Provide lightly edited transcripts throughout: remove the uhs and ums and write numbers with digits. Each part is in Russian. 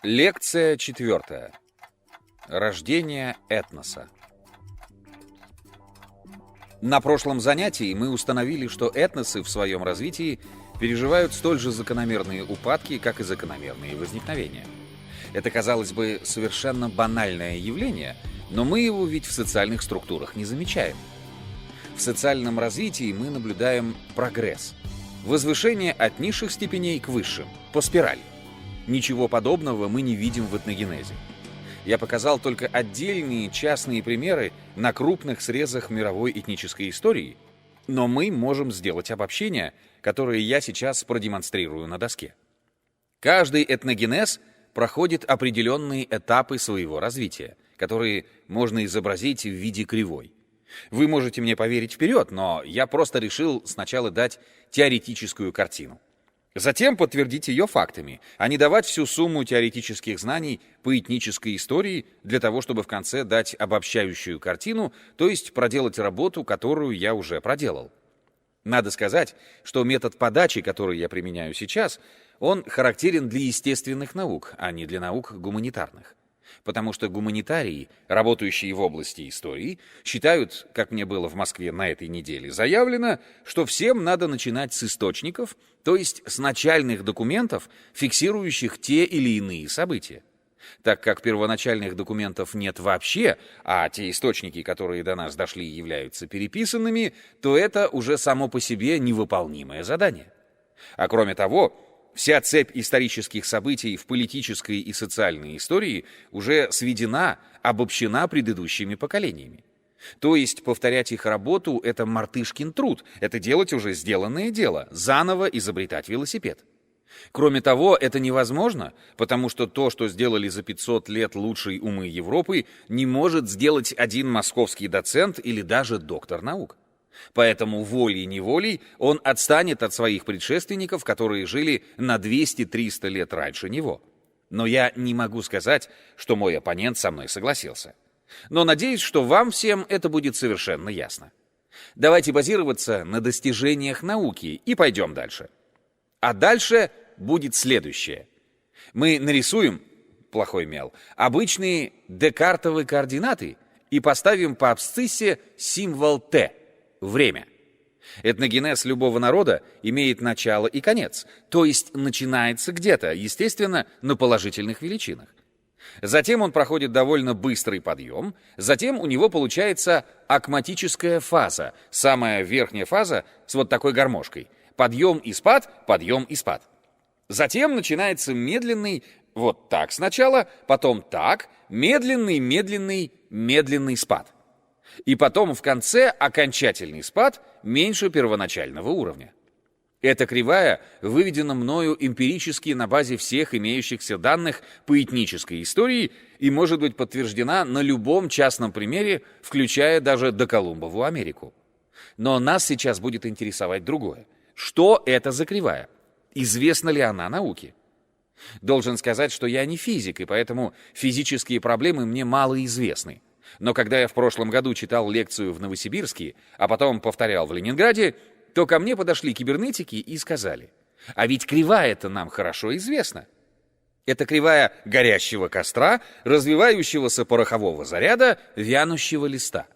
Лекция 4. Рождение этноса. На прошлом занятии мы установили, что этносы в своем развитии переживают столь же закономерные упадки, как и закономерные возникновения. Это, казалось бы, совершенно банальное явление, но мы его ведь в социальных структурах не замечаем. В социальном развитии мы наблюдаем прогресс, возвышение от низших степеней к высшим, по спирали. Ничего подобного мы не видим в этногенезе. Я показал только отдельные частные примеры на крупных срезах мировой этнической истории, но мы можем сделать обобщение, которое я сейчас продемонстрирую на доске. Каждый этногенез проходит определенные этапы своего развития, которые можно изобразить в виде кривой. Вы можете мне поверить вперед, но я просто решил сначала дать теоретическую картину. Затем подтвердить ее фактами, а не давать всю сумму теоретических знаний по этнической истории для того, чтобы в конце дать обобщающую картину, то есть проделать работу, которую я уже проделал. Надо сказать, что метод подачи, который я применяю сейчас, он характерен для естественных наук, а не для наук гуманитарных. Потому что гуманитарии, работающие в области истории, считают, как мне было в Москве на этой неделе заявлено, что всем надо начинать с источников, то есть с начальных документов, фиксирующих те или иные события. Так как первоначальных документов нет вообще, а те источники, которые до нас дошли, являются переписанными, то это уже само по себе невыполнимое задание. А кроме того, вся цепь исторических событий в политической и социальной истории уже сведена, обобщена предыдущими поколениями. То есть повторять их работу — это мартышкин труд, это делать уже сделанное дело, заново изобретать велосипед. Кроме того, это невозможно, потому что то, что сделали за 500 лет лучшие умы Европы, не может сделать один московский доцент или даже доктор наук. Поэтому волей-неволей он отстанет от своих предшественников, которые жили на 200-300 лет раньше него. Но я не могу сказать, что мой оппонент со мной согласился. Но надеюсь, что вам всем это будет совершенно ясно. Давайте базироваться на достижениях науки и пойдем дальше. А дальше будет следующее. Мы нарисуем, плохой мел, обычные декартовые координаты и поставим по абсциссе символ Т. Время. Этногенез любого народа имеет начало и конец, то есть начинается где-то, естественно, на положительных величинах. Затем он проходит довольно быстрый подъем, затем у него получается акматическая фаза, самая верхняя фаза с вот такой гармошкой. Подъем и спад, подъем и спад. Затем начинается медленный, вот так сначала, потом так, медленный, медленный, медленный спад. И потом в конце окончательный спад меньше первоначального уровня. Эта кривая выведена мною эмпирически на базе всех имеющихся данных по этнической истории и может быть подтверждена на любом частном примере, включая даже доколумбову Америку. Но нас сейчас будет интересовать другое. Что это за кривая? Известна ли она науке? Должен сказать, что я не физик, и поэтому физические проблемы мне мало известны. Но когда я в прошлом году читал лекцию в Новосибирске, а потом повторял в Ленинграде, то ко мне подошли кибернетики и сказали: а ведь кривая-то нам хорошо известна. Это кривая горящего костра, развивающегося порохового заряда, вянущего листа.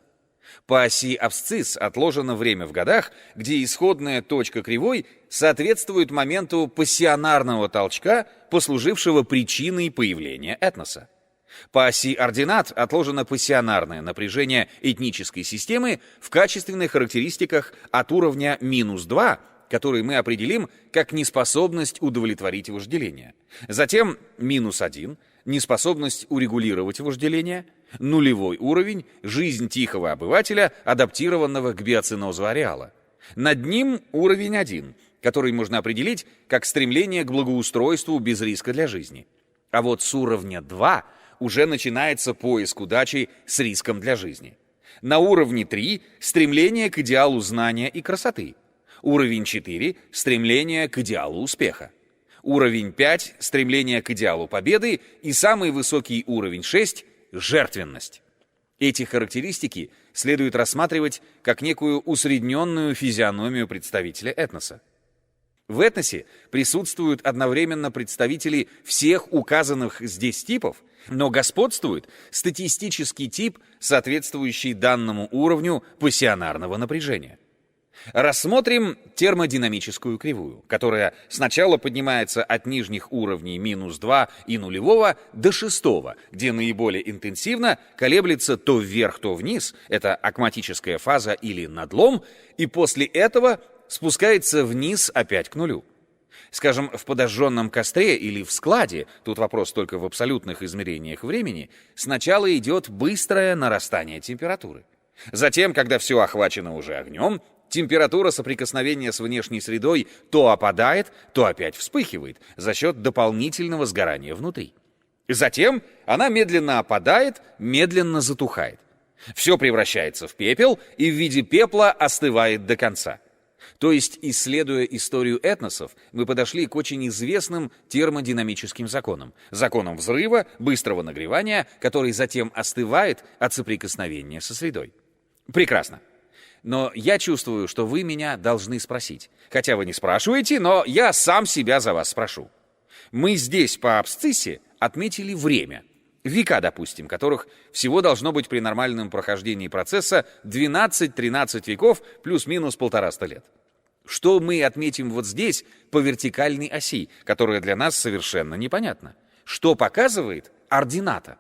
По оси абсцисс отложено время в годах, где исходная точка кривой соответствует моменту пассионарного толчка, послужившего причиной появления этноса. По оси ординат отложено пассионарное напряжение этнической системы в качественных характеристиках от уровня -2, который мы определим как неспособность удовлетворить вожделение. Затем -1, неспособность урегулировать вожделение, нулевой уровень, жизнь тихого обывателя, адаптированного к биоценозу ареала. Над ним уровень 1, который можно определить как стремление к благоустройству без риска для жизни. А вот с уровня 2 уже начинается поиск удачи с риском для жизни. На уровне 3 – стремление к идеалу знания и красоты. Уровень 4 – стремление к идеалу успеха. Уровень 5 – стремление к идеалу победы. И самый высокий уровень 6 – жертвенность. Эти характеристики следует рассматривать как некую усредненную физиономию представителя этноса. В этносе присутствуют одновременно представители всех указанных здесь типов, но господствует статистический тип, соответствующий данному уровню пассионарного напряжения. Рассмотрим термодинамическую кривую, которая сначала поднимается от нижних уровней -2 и нулевого до 6, где наиболее интенсивно колеблется то вверх, то вниз, это акматическая фаза или надлом, и после этого спускается вниз опять к нулю. Скажем, в подожженном костре или в складе, тут вопрос только в абсолютных измерениях времени, сначала идет быстрое нарастание температуры. Затем, когда все охвачено уже огнем, температура соприкосновения с внешней средой то опадает, то опять вспыхивает за счет дополнительного сгорания внутри. Затем она медленно опадает, медленно затухает. Все превращается в пепел и в виде пепла остывает до конца. То есть, исследуя историю этносов, мы подошли к очень известным термодинамическим законам. Законам взрыва, быстрого нагревания, который затем остывает от соприкосновения со средой. Прекрасно. Но я чувствую, что вы меня должны спросить. Хотя вы не спрашиваете, но я сам себя за вас спрошу. Мы здесь по абсциссе отметили время. Века, допустим, которых всего должно быть при нормальном прохождении процесса 12-13 веков плюс-минус 150 лет. Что мы отметим вот здесь по вертикальной оси, которая для нас совершенно непонятна? Что показывает ордината?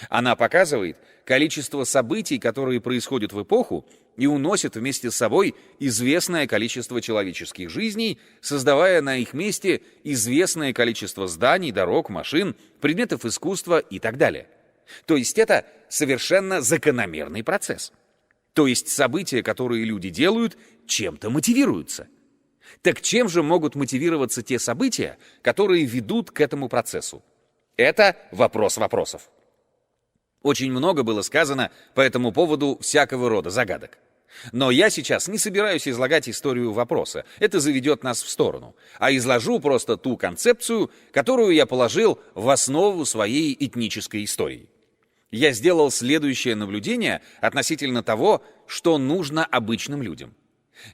Она показывает количество событий, которые происходят в эпоху и уносят вместе с собой известное количество человеческих жизней, создавая на их месте известное количество зданий, дорог, машин, предметов искусства и так далее. То есть это совершенно закономерный процесс. То есть события, которые люди делают, чем-то мотивируются. Так чем же могут мотивироваться те события, которые ведут к этому процессу? Это вопрос вопросов. Очень много было сказано по этому поводу всякого рода загадок. Но я сейчас не собираюсь излагать историю вопроса, это заведет нас в сторону, а изложу просто ту концепцию, которую я положил в основу своей этнической истории. Я сделал следующее наблюдение относительно того, что нужно обычным людям.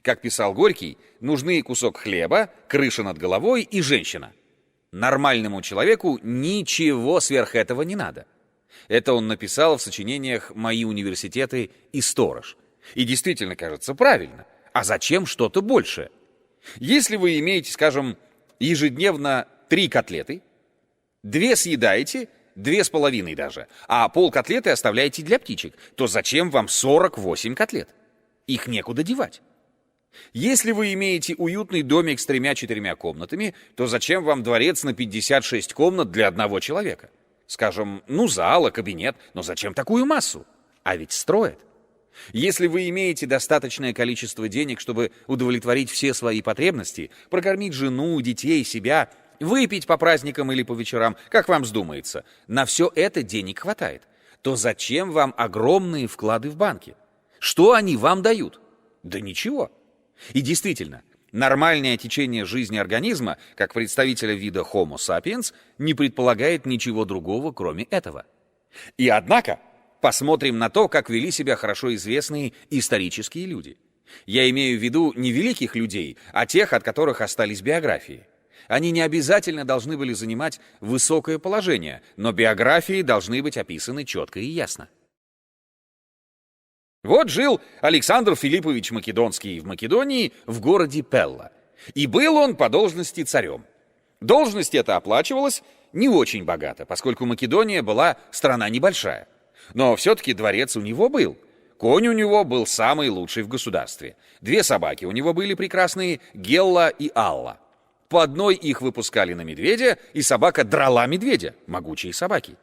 Как писал Горький, нужны кусок хлеба, крыша над головой и женщина. Нормальному человеку ничего сверх этого не надо. Это он написал в сочинениях «Мои университеты» и «Сторож». И действительно кажется правильно. А зачем что-то большее? Если вы имеете, скажем, ежедневно 3 котлеты, 2 съедаете, 2,5 даже, а полкотлеты оставляете для птичек, то зачем вам 48 котлет? Их некуда девать. Если вы имеете уютный домик с 3-4 комнатами, то зачем вам дворец на 56 комнат для одного человека? Скажем, зал, кабинет, но зачем такую массу? А ведь строят. Если вы имеете достаточное количество денег, чтобы удовлетворить все свои потребности, прокормить жену, детей, себя, выпить по праздникам или по вечерам, как вам вздумается, на все это денег хватает, то зачем вам огромные вклады в банке? Что они вам дают? Да ничего. И действительно, нормальное течение жизни организма, как представителя вида Homo sapiens, не предполагает ничего другого, кроме этого. И однако, посмотрим на то, как вели себя хорошо известные исторические люди. Я имею в виду не великих людей, а тех, от которых остались биографии. Они не обязательно должны были занимать высокое положение, но биографии должны быть описаны четко и ясно. Вот жил Александр Филиппович Македонский в Македонии в городе Пелла. И был он по должности царем. Должность эта оплачивалась не очень богато, поскольку Македония была страна небольшая. Но все-таки дворец у него был. Конь у него был самый лучший в государстве. 2 собаки у него были прекрасные, Гелла и Алла. По одной их выпускали на медведя, и собака драла медведя, могучие собаки.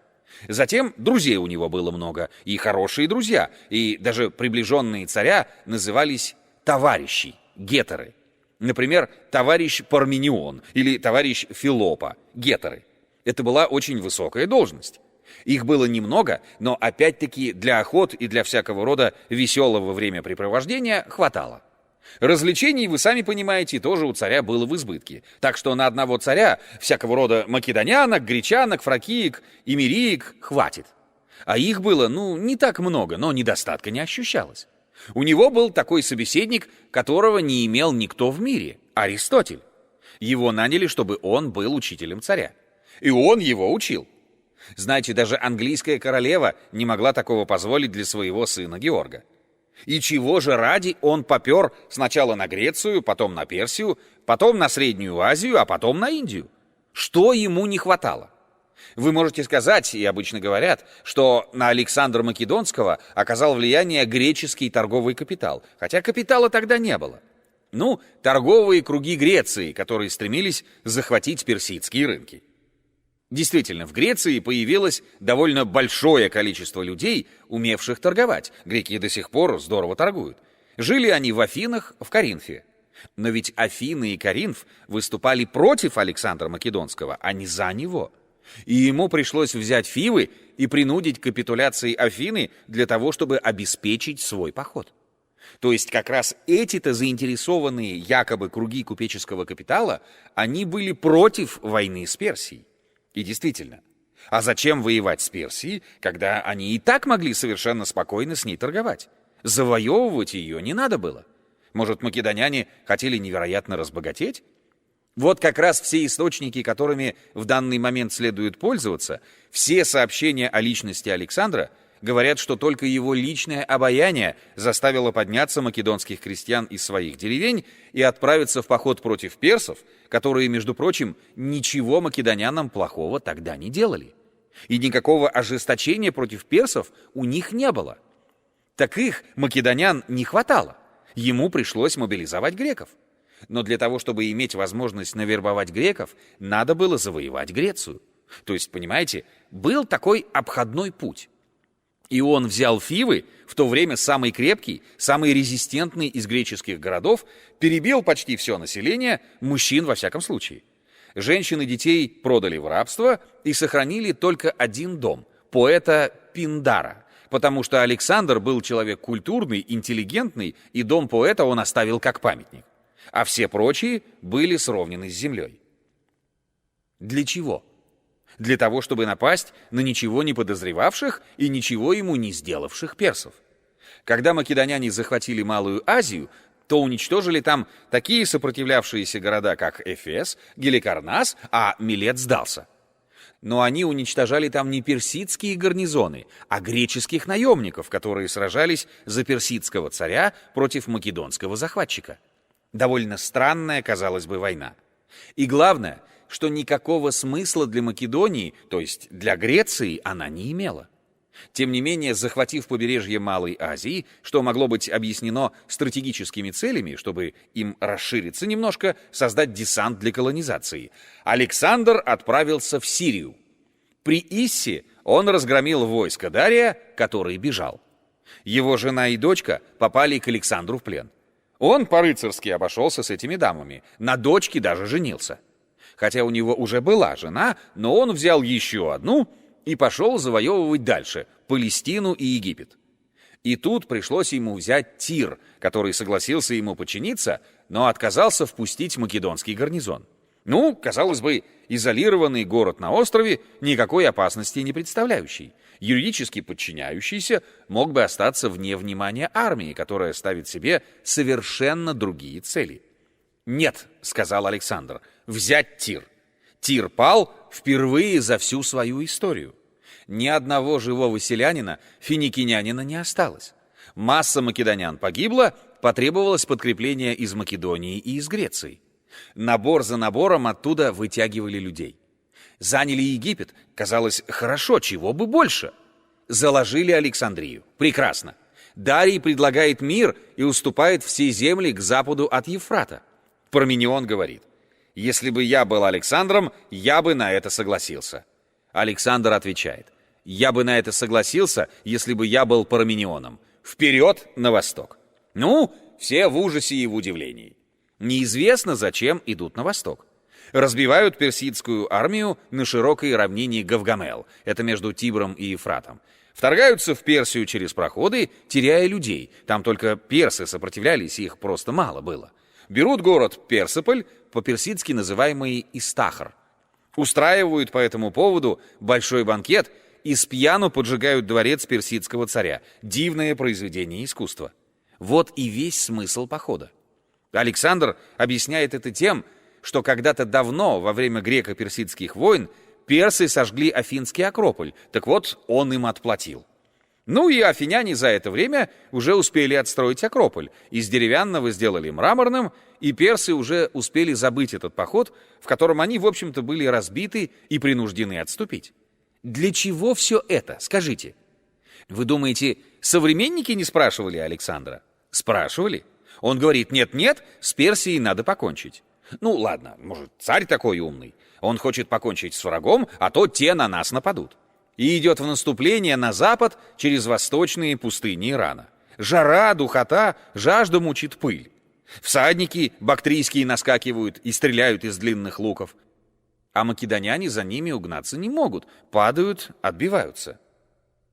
Затем друзей у него было много, и хорошие друзья, и даже приближенные царя назывались товарищи, гетеры. Например, товарищ Парменион или товарищ Филопа, гетеры. Это была очень высокая должность. Их было немного, но опять-таки для охот и для всякого рода веселого времяпрепровождения хватало. Развлечений, вы сами понимаете, тоже у царя было в избытке. Так что на одного царя всякого рода македонянок, гречанок, фракиек и мириек хватит. А их было, не так много, но недостатка не ощущалось. У него был такой собеседник, которого не имел никто в мире – Аристотель. Его наняли, чтобы он был учителем царя. И он его учил. Знаете, даже английская королева не могла такого позволить для своего сына Георга. И чего же ради он попер сначала на Грецию, потом на Персию, потом на Среднюю Азию, а потом на Индию? Что ему не хватало? Вы можете сказать, и обычно говорят, что на Александра Македонского оказал влияние греческий торговый капитал, хотя капитала тогда не было. Ну, торговые круги Греции, которые стремились захватить персидские рынки. Действительно, в Греции появилось довольно большое количество людей, умевших торговать. Греки до сих пор здорово торгуют. Жили они в Афинах, в Коринфе. Но ведь Афины и Коринф выступали против Александра Македонского, а не за него. И ему пришлось взять Фивы и принудить к капитуляции Афины для того, чтобы обеспечить свой поход. То есть как раз эти-то заинтересованные якобы круги купеческого капитала, они были против войны с Персией. И действительно, а зачем воевать с Персией, когда они и так могли совершенно спокойно с ней торговать? Завоевывать ее не надо было. Может, македоняне хотели невероятно разбогатеть? Вот как раз все источники, которыми в данный момент следует пользоваться, все сообщения о личности Александра говорят, что только его личное обаяние заставило подняться македонских крестьян из своих деревень и отправиться в поход против персов, которые, между прочим, ничего македонянам плохого тогда не делали. И никакого ожесточения против персов у них не было. Так их, македонян, не хватало. Ему пришлось мобилизовать греков. Но для того, чтобы иметь возможность навербовать греков, надо было завоевать Грецию. То есть, понимаете, был такой обходной путь. И он взял Фивы, в то время самый крепкий, самый резистентный из греческих городов, перебил почти все население, мужчин во всяком случае. Женщин и детей продали в рабство и сохранили только один дом – поэта Пиндара, потому что Александр был человек культурный, интеллигентный, и дом поэта он оставил как памятник. А все прочие были сровнены с землей. Для чего? Для того, чтобы напасть на ничего не подозревавших и ничего ему не сделавших персов. Когда македоняне захватили Малую Азию, то уничтожили там такие сопротивлявшиеся города, как Эфес, Геликарнас, а Милет сдался. Но они уничтожали там не персидские гарнизоны, а греческих наемников, которые сражались за персидского царя против македонского захватчика. Довольно странная, казалось бы, война. И главное, что никакого смысла для Македонии, то есть для Греции, она не имела. Тем не менее, захватив побережье Малой Азии, что могло быть объяснено стратегическими целями, чтобы им расшириться немножко, создать десант для колонизации, Александр отправился в Сирию. При Иссе он разгромил войско Дария, который бежал. Его жена и дочка попали к Александру в плен. Он по-рыцарски обошелся с этими дамами, на дочке даже женился. Хотя у него уже была жена, но он взял еще одну и пошел завоевывать дальше Палестину и Египет. И тут пришлось ему взять Тир, который согласился ему подчиниться, но отказался впустить македонский гарнизон. Ну, казалось бы, изолированный город на острове, никакой опасности не представляющий. Юридически подчиняющийся мог бы остаться вне внимания армии, которая ставит себе совершенно другие цели. «Нет», — сказал Александр, — «взять Тир». Тир пал впервые за всю свою историю. Ни одного живого селянина, финикинянина не осталось. Масса македонян погибла, потребовалось подкрепление из Македонии и из Греции. Набор за набором оттуда вытягивали людей. Заняли Египет, казалось, хорошо, чего бы больше. Заложили Александрию. Прекрасно. Дарий предлагает мир и уступает все земли к западу от Евфрата. Парменион говорит: «Если бы я был Александром, я бы на это согласился». Александр отвечает: «Я бы на это согласился, если бы я был Парменионом. Вперед на восток». Ну, все в ужасе и в удивлении. Неизвестно, зачем идут на восток. Разбивают персидскую армию на широкой равнине Гавгамел, это между Тибром и Ефратом. Вторгаются в Персию через проходы, теряя людей. Там только персы сопротивлялись, их просто мало было. Берут город Персиполь, по-персидски называемый Истахр. Устраивают по этому поводу большой банкет и спьяну поджигают дворец персидского царя. Дивное произведение искусства. Вот и весь смысл похода. Александр объясняет это тем, что когда-то давно, во время греко-персидских войн, персы сожгли Афинский Акрополь. Так вот, он им отплатил. Ну и афиняне за это время уже успели отстроить Акрополь. Из деревянного сделали мраморным, и персы уже успели забыть этот поход, в котором они, в общем-то, были разбиты и принуждены отступить. Для чего все это, скажите? Вы думаете, современники не спрашивали Александра? Спрашивали. Он говорит, нет-нет, с Персией надо покончить. Ну ладно, может, царь такой умный. Он хочет покончить с врагом, а то те на нас нападут. И идет в наступление на запад через восточные пустыни Ирана. Жара, духота, жажда мучит пыль. Всадники бактрийские наскакивают и стреляют из длинных луков. А македоняне за ними угнаться не могут, падают, отбиваются.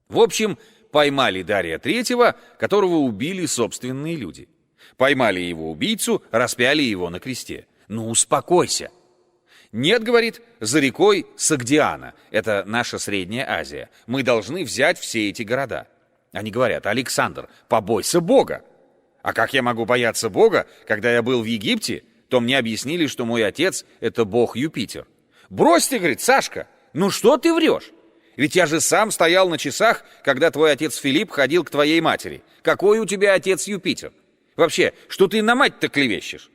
В общем, поймали Дария III, которого убили собственные люди. Поймали его убийцу, распяли его на кресте. Ну, успокойся. Нет, говорит, за рекой Согдиана, это наша Средняя Азия, мы должны взять все эти города. Они говорят, Александр, побойся Бога. А как я могу бояться Бога, когда я был в Египте, то мне объяснили, что мой отец — это бог Юпитер. Брось ты, говорит, Сашка, ну что ты врешь? Ведь я же сам стоял на часах, когда твой отец Филипп ходил к твоей матери. Какой у тебя отец Юпитер? Вообще, что ты на мать-то клевещешь?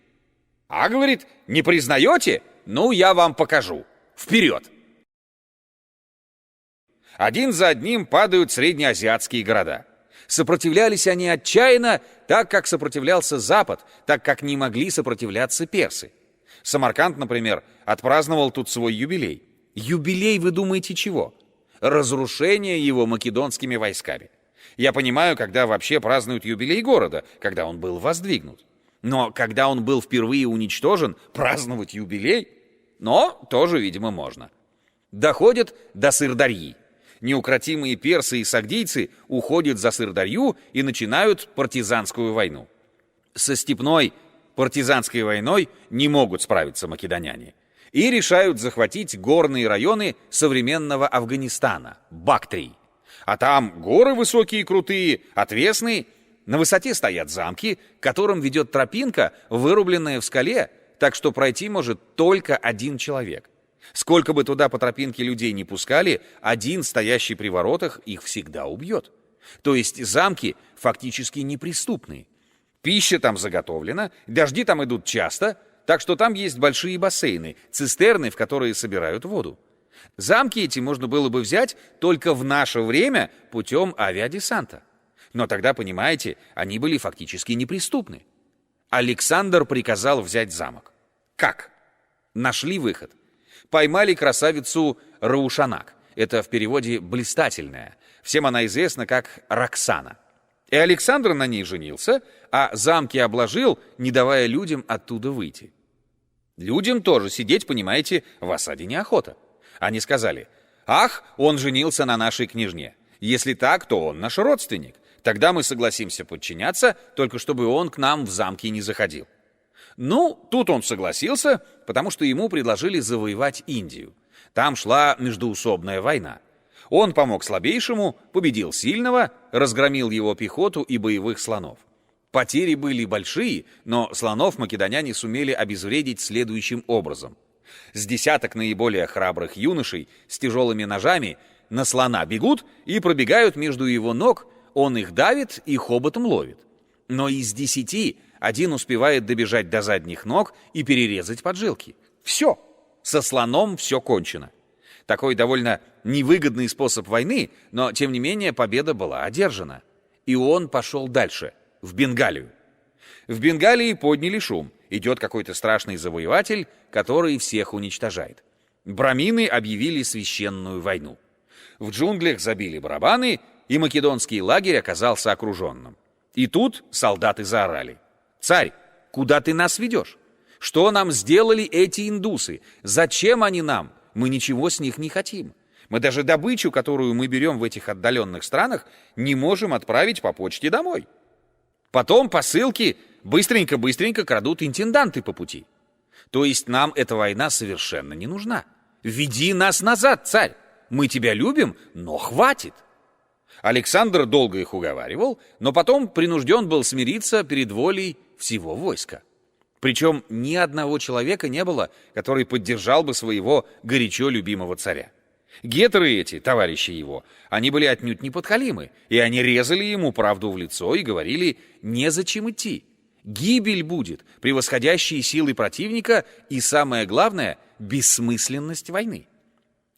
А, говорит, не признаете? Ну, я вам покажу. Вперед! Один за одним падают среднеазиатские города. Сопротивлялись они отчаянно, так как сопротивлялся Запад, так как не могли сопротивляться персы. Самарканд, например, отпраздновал тут свой юбилей. Юбилей, вы думаете, чего? Разрушение его македонскими войсками. Я понимаю, когда вообще празднуют юбилей города, когда он был воздвигнут. Но когда он был впервые уничтожен, праздновать юбилей? Но тоже, видимо, можно. Доходят до Сырдарьи. Неукротимые персы и сагдийцы уходят за Сырдарью и начинают партизанскую войну. Со степной партизанской войной не могут справиться македоняне. И решают захватить горные районы современного Афганистана, Бактрии. А там горы высокие и крутые, отвесные. На высоте стоят замки, к которым ведет тропинка, вырубленная в скале, так что пройти может только один человек. Сколько бы туда по тропинке людей не пускали, один, стоящий при воротах, их всегда убьет. То есть замки фактически неприступные. Пища там заготовлена, дожди там идут часто, так что там есть большие бассейны, цистерны, в которые собирают воду. Замки эти можно было бы взять только в наше время путем авиадесанта. Но тогда, понимаете, они были фактически неприступны. Александр приказал взять замок. Как? Нашли выход. Поймали красавицу Раушанак. Это в переводе «блистательная». Всем она известна как Роксана. И Александр на ней женился, а замки обложил, не давая людям оттуда выйти. Людям тоже сидеть, понимаете, в осаде неохота. Они сказали, ах, он женился на нашей княжне. Если так, то он наш родственник. Тогда мы согласимся подчиняться, только чтобы он к нам в замки не заходил. Ну, тут он согласился, потому что ему предложили завоевать Индию. Там шла междоусобная война. Он помог слабейшему, победил сильного, разгромил его пехоту и боевых слонов. Потери были большие, но слонов македоняне сумели обезвредить следующим образом. С десяток наиболее храбрых юношей с тяжелыми ножами на слона бегут и пробегают между его ног, он их давит и хоботом ловит. Но из 10 один успевает добежать до задних ног и перерезать поджилки. Все, со слоном все кончено. Такой довольно невыгодный способ войны, но тем не менее победа была одержана. И он пошел дальше, в Бенгалию. В Бенгалии подняли шум. Идет какой-то страшный завоеватель, который всех уничтожает. Брамины объявили священную войну. В джунглях забили барабаны, и македонский лагерь оказался окруженным. И тут солдаты заорали. «Царь, куда ты нас ведешь? Что нам сделали эти индусы? Зачем они нам? Мы ничего с них не хотим. Мы даже добычу, которую мы берем в этих отдаленных странах, не можем отправить по почте домой. Потом посылки быстренько-быстренько крадут интенданты по пути. То есть нам эта война совершенно не нужна. Веди нас назад, царь. Мы тебя любим, но хватит». Александр долго их уговаривал, но потом принужден был смириться перед волей всего войска. Причем ни одного человека не было, который поддержал бы своего горячо любимого царя. Гетеры эти, товарищи его, они были отнюдь неподхалимы, и они резали ему правду в лицо и говорили: незачем идти. Гибель будет, превосходящие силы противника и, самое главное, бессмысленность войны.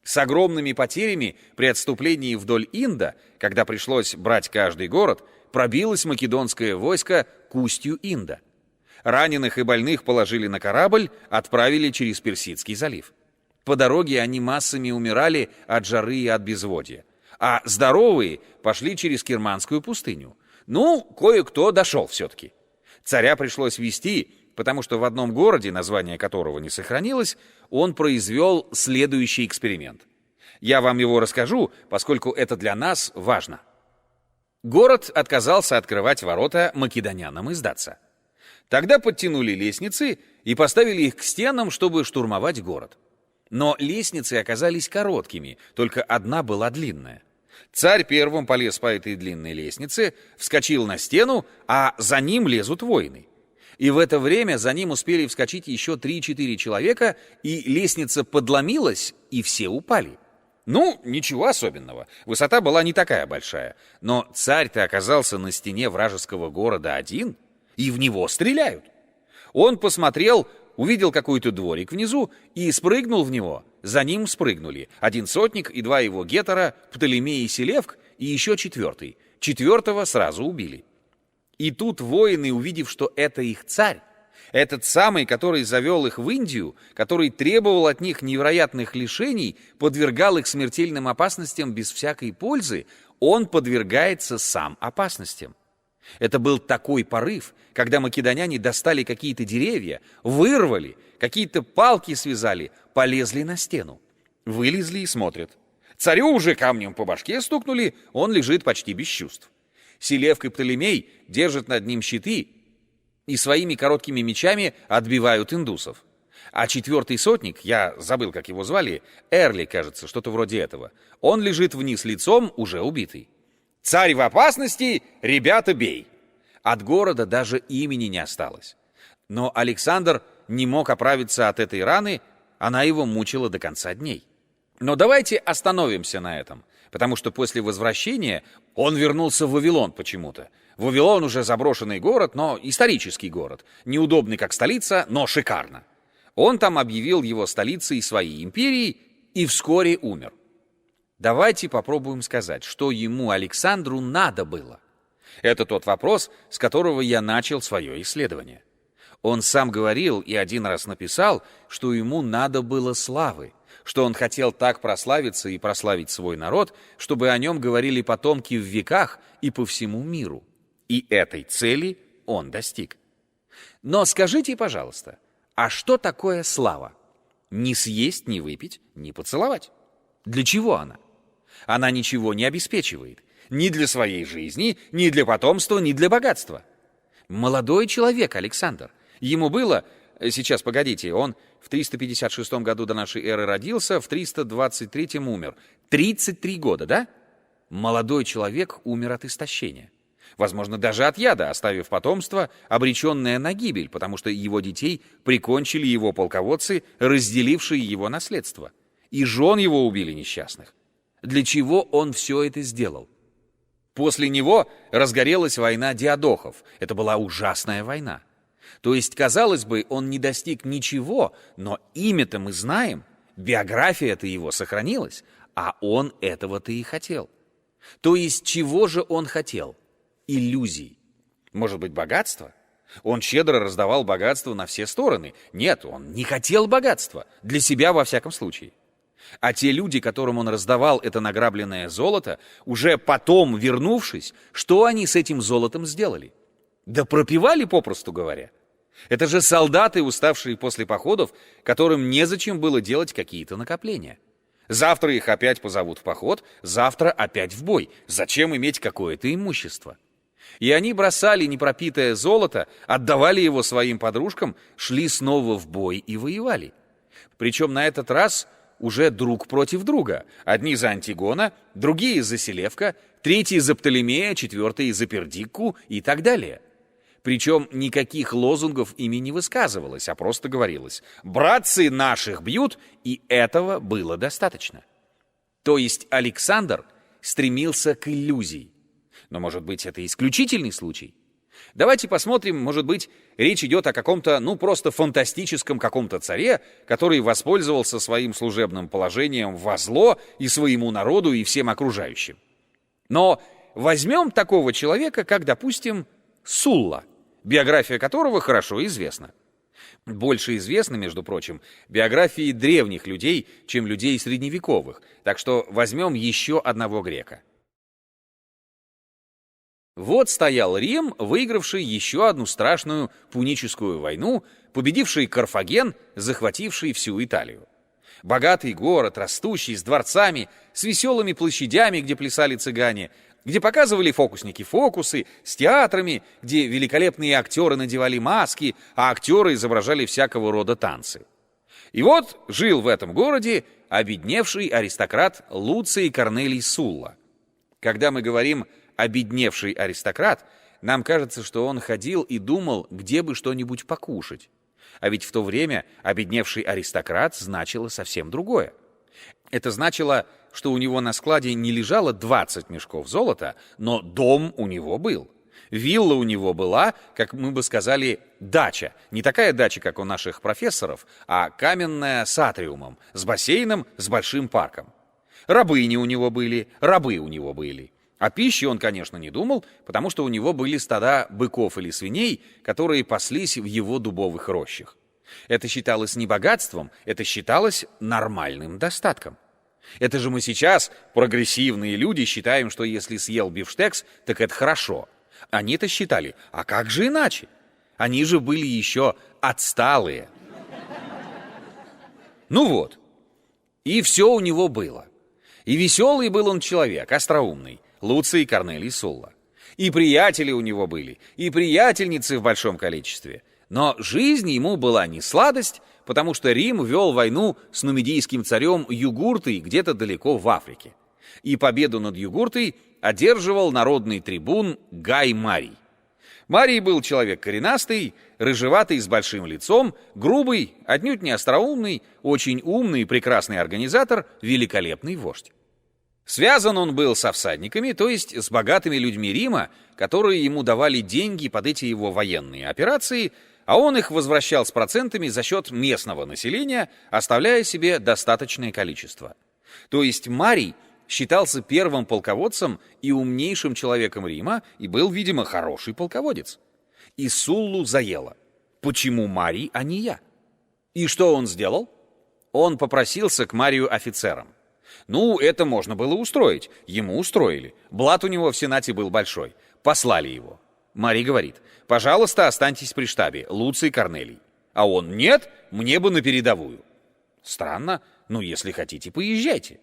С огромными потерями при отступлении вдоль Инда, когда пришлось брать каждый город, пробилось македонское войско к устью Инда. Раненых и больных положили на корабль, отправили через Персидский залив. По дороге они массами умирали от жары и от безводья, а здоровые пошли через Кирманскую пустыню. Ну, кое-кто дошел все-таки. Царя пришлось вести, потому что в одном городе, название которого не сохранилось, он произвел следующий эксперимент. Я вам его расскажу, поскольку это для нас важно. Город отказался открывать ворота македонянам и сдаться. Тогда подтянули лестницы и поставили их к стенам, чтобы штурмовать город. Но лестницы оказались короткими, только одна была длинная. Царь первым полез по этой длинной лестнице, вскочил на стену, а за ним лезут воины. И в это время за ним успели вскочить еще 3-4 человека, и лестница подломилась, и все упали. Ну, ничего особенного, высота была не такая большая, но царь-то оказался на стене вражеского города один, и в него стреляют. Он посмотрел, увидел какой-то дворик внизу и спрыгнул в него. За ним спрыгнули 1 сотник и 2 его гетера, Птолемей и Селевк, и еще 4-й. 4-го сразу убили. И тут воины, увидев, что это их царь, этот самый, который завел их в Индию, который требовал от них невероятных лишений, подвергал их смертельным опасностям без всякой пользы, он подвергается сам опасностям. Это был такой порыв, когда македоняне достали какие-то деревья, вырвали, какие-то палки связали, полезли на стену. Вылезли и смотрят. Царю уже камнем по башке стукнули, он лежит почти без чувств. Селевк и Птолемей держат над ним щиты и своими короткими мечами отбивают индусов. А 4-й сотник, я забыл, как его звали, Эрли, кажется, что-то вроде этого, он лежит вниз лицом, уже убитый. «Царь в опасности, ребята, бей!» От города даже имени не осталось. Но Александр не мог оправиться от этой раны, она его мучила до конца дней. Но давайте остановимся на этом, потому что после возвращения он вернулся в Вавилон почему-то. Вавилон уже заброшенный город, но исторический город, неудобный как столица, но шикарно. Он там объявил его столицей своей империи и вскоре умер. Давайте попробуем сказать, что ему, Александру, надо было. Это тот вопрос, с которого я начал свое исследование. Он сам говорил и один раз написал, что ему надо было славы, что он хотел так прославиться и прославить свой народ, чтобы о нем говорили потомки в веках и по всему миру. И этой цели он достиг. Но скажите, пожалуйста, а что такое слава? Не съесть, не выпить, не поцеловать. Для чего она? Она ничего не обеспечивает. Ни для своей жизни, ни для потомства, ни для богатства. Молодой человек Александр. Ему было... Сейчас, погодите, он в 356 году до нашей эры родился, в 323 умер. 33 года, да? Молодой человек умер от истощения. Возможно, даже от яда, оставив потомство, обреченное на гибель, потому что его детей прикончили его полководцы, разделившие его наследство. И жен его убили несчастных. Для чего он все это сделал? После него разгорелась война диадохов. Это была ужасная война. То есть, казалось бы, он не достиг ничего, но имя-то мы знаем, биография-то его сохранилась, а он этого-то и хотел. То есть, чего же он хотел? Иллюзий. Может быть, богатства? Он щедро раздавал богатство на все стороны. Нет, он не хотел богатства, для себя во всяком случае. А те люди, которым он раздавал это награбленное золото, уже потом, вернувшись, что они с этим золотом сделали? Да пропивали, попросту говоря. Это же солдаты, уставшие после походов, которым незачем было делать какие-то накопления. Завтра их опять позовут в поход, завтра опять в бой. Зачем иметь какое-то имущество? И они бросали непропитое золото, отдавали его своим подружкам, шли снова в бой и воевали. Причем на этот раз уже друг против друга. Одни за Антигона, другие за Селевка, третьи за Птолемея, четвертые за Пердикку и так далее. Причем никаких лозунгов ими не высказывалось, а просто говорилось: «Братцы наших бьют», и этого было достаточно. То есть Александр стремился к иллюзии. Но, может быть, это исключительный случай? Давайте посмотрим, может быть, речь идет о каком-то, просто фантастическом каком-то царе, который воспользовался своим служебным положением во зло и своему народу, и всем окружающим. Но возьмем такого человека, как, допустим, Сулла, биография которого хорошо известна. Больше известны, между прочим, биографии древних людей, чем людей средневековых, так что возьмем еще одного грека. Вот стоял Рим, выигравший еще одну страшную пуническую войну, победивший Карфаген, захвативший всю Италию. Богатый город, растущий, с дворцами, с веселыми площадями, где плясали цыгане, где показывали фокусники фокусы, с театрами, где великолепные актеры надевали маски, а актеры изображали всякого рода танцы. И вот жил в этом городе обедневший аристократ Луций Корнелий Сулла. Когда мы говорим «обедневший аристократ», нам кажется, что он ходил и думал, где бы что-нибудь покушать. А ведь в то время обедневший аристократ значило совсем другое. Это значило, что у него на складе не лежало 20 мешков золота, но дом у него был. Вилла у него была, как мы бы сказали, дача. Не такая дача, как у наших профессоров, а каменная с атриумом, с бассейном, с большим парком. Рабыни у него были, рабы у него были. О пище он, конечно, не думал, потому что у него были стада быков или свиней, которые паслись в его дубовых рощах. Это считалось не богатством, это считалось нормальным достатком. Это же мы сейчас, прогрессивные люди, считаем, что если съел бифштекс, так это хорошо. Они-то считали, а как же иначе? Они же были еще отсталые. Ну вот, и все у него было. И веселый был он человек, остроумный, Луций Корнелий Сулла. И приятели у него были, и приятельницы в большом количестве. Но жизнь ему была не сладость, потому что Рим вел войну с нумидийским царем Югуртой где-то далеко в Африке. И победу над Югуртой одерживал народный трибун Гай Марий. Марий был человек коренастый, рыжеватый, с большим лицом, грубый, отнюдь не остроумный, очень умный и прекрасный организатор, великолепный вождь. Связан он был со всадниками, то есть с богатыми людьми Рима, которые ему давали деньги под эти его военные операции, а он их возвращал с процентами за счет местного населения, оставляя себе достаточное количество. То есть Марий считался первым полководцем и умнейшим человеком Рима и был, видимо, хороший полководец. И Суллу заело. Почему Марий, а не я? И что он сделал? Он попросился к Марию офицерам. Это можно было устроить. Ему устроили. Блат у него в Сенате был большой. Послали его. Марий говорит: «Пожалуйста, останьтесь при штабе, Луций Корнелий». А он: «Нет, мне бы на передовую». Странно, если хотите, поезжайте.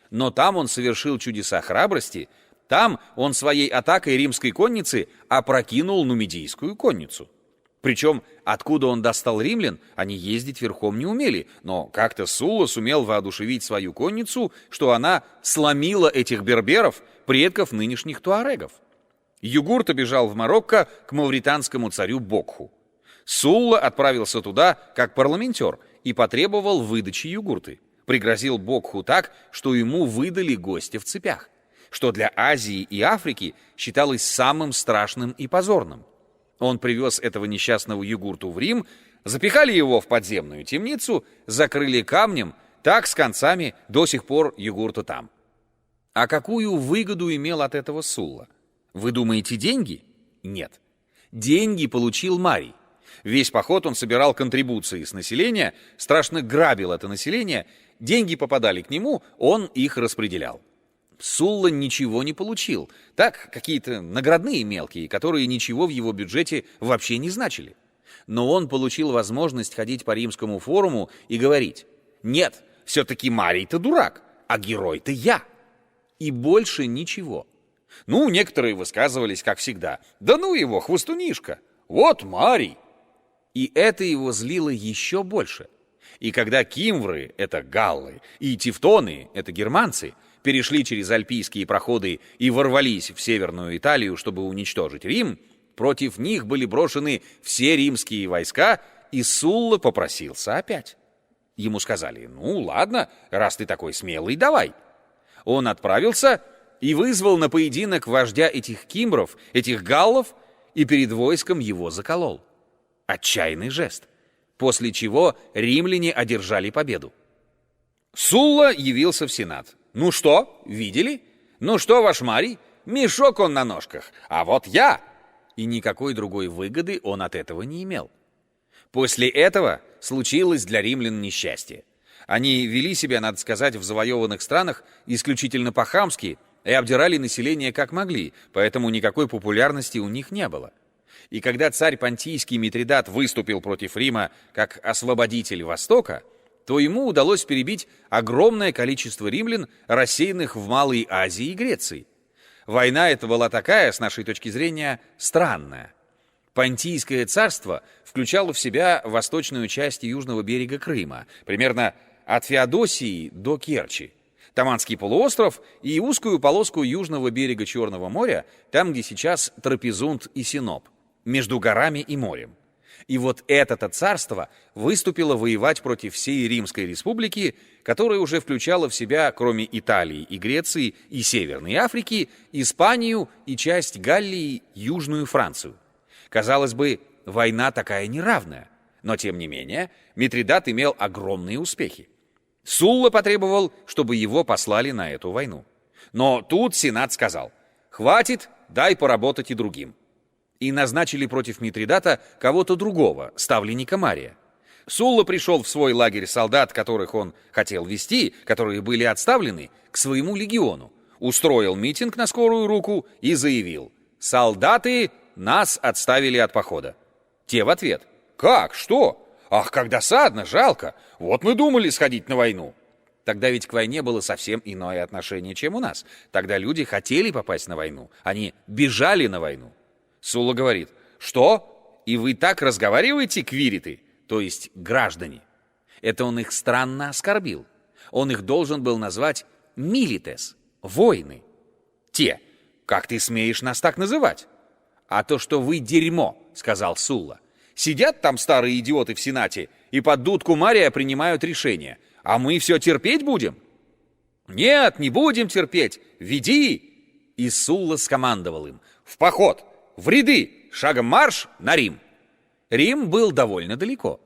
Но там он совершил чудеса храбрости, там он своей атакой римской конницы опрокинул нумидийскую конницу. Причем, откуда он достал римлян, они ездить верхом не умели, но как-то Сулла сумел воодушевить свою конницу, что она сломила этих берберов, предков нынешних туарегов. Югурта бежал в Марокко к мавританскому царю Бокху. Сулла отправился туда как парламентер и потребовал выдачи Югурты. Пригрозил Бокху так, что ему выдали гостя в цепях, что для Азии и Африки считалось самым страшным и позорным. Он привез этого несчастного Югурту в Рим, запихали его в подземную темницу, закрыли камнем, так с концами до сих пор Югурта там. А какую выгоду имел от этого Сулла? Вы думаете, деньги? Нет. Деньги получил Марий. Весь поход он собирал контрибуции с населения, страшно грабил это население, деньги попадали к нему, он их распределял. Сулла ничего не получил. Так, какие-то наградные мелкие, которые ничего в его бюджете вообще не значили. Но он получил возможность ходить по римскому форуму и говорить: «Нет, все-таки Марий-то дурак, а герой-то я». И больше ничего. Некоторые высказывались, как всегда: «Да ну его, хвостунишка! Вот Марий!» И это его злило еще больше. И когда кимвры, это галлы, и тевтоны, это германцы, перешли через альпийские проходы и ворвались в Северную Италию, чтобы уничтожить Рим, Против них были брошены все римские войска, и Сулла попросился опять. Ему сказали: «Ну, ладно, раз ты такой смелый, давай». Он отправился и вызвал на поединок вождя этих кимбров, этих галлов, и перед войском его заколол. Отчаянный жест, после чего римляне одержали победу. Сулла явился в Сенат. «Ну что, видели? Ну что, ваш Марий? Мешок он на ножках, а вот я!» И никакой другой выгоды он от этого не имел. После этого случилось для римлян несчастье. Они вели себя, надо сказать, в завоеванных странах исключительно по-хамски и обдирали население как могли, поэтому никакой популярности у них не было. И когда царь Понтийский Митридат выступил против Рима как освободитель Востока, то ему удалось перебить огромное количество римлян, рассеянных в Малой Азии и Греции. Война эта была такая, с нашей точки зрения, странная. Понтийское царство включало в себя восточную часть южного берега Крыма, примерно от Феодосии до Керчи, Таманский полуостров и узкую полоску южного берега Черного моря, там, где сейчас Трапезунд и Синоп, между горами и морем. И вот это царство выступило воевать против всей Римской республики, которая уже включала в себя, кроме Италии и Греции и Северной Африки, Испанию и часть Галлии, Южную Францию. Казалось бы, война такая неравная, но тем не менее Митридат имел огромные успехи. Сулла потребовал, чтобы его послали на эту войну. Но тут Сенат сказал: «Хватит, дай поработать и другим». И назначили против Митридата кого-то другого, ставленника Мария. Сулла пришел в свой лагерь солдат, которых он хотел вести, которые были отставлены, к своему легиону, устроил митинг на скорую руку и заявил: «Солдаты, нас отставили от похода». Те в ответ: «Как? Что? Ах, как досадно, жалко! Вот мы думали сходить на войну». Тогда ведь к войне было совсем иное отношение, чем у нас. Тогда люди хотели попасть на войну, они бежали на войну. Сулла говорит: «Что? И вы так разговариваете, квириты?» То есть граждане. Это он их странно оскорбил. Он их должен был назвать милитес, воины. Те: «Как ты смеешь нас так называть?» «А то, что вы дерьмо», — сказал Сулла. «Сидят там старые идиоты в Сенате и под дудку Мария принимают решения, а мы все терпеть будем?» «Нет, не будем терпеть, веди!» И Сулла скомандовал им: «В поход! В ряды! Шагом марш на Рим!» Рим был довольно далеко.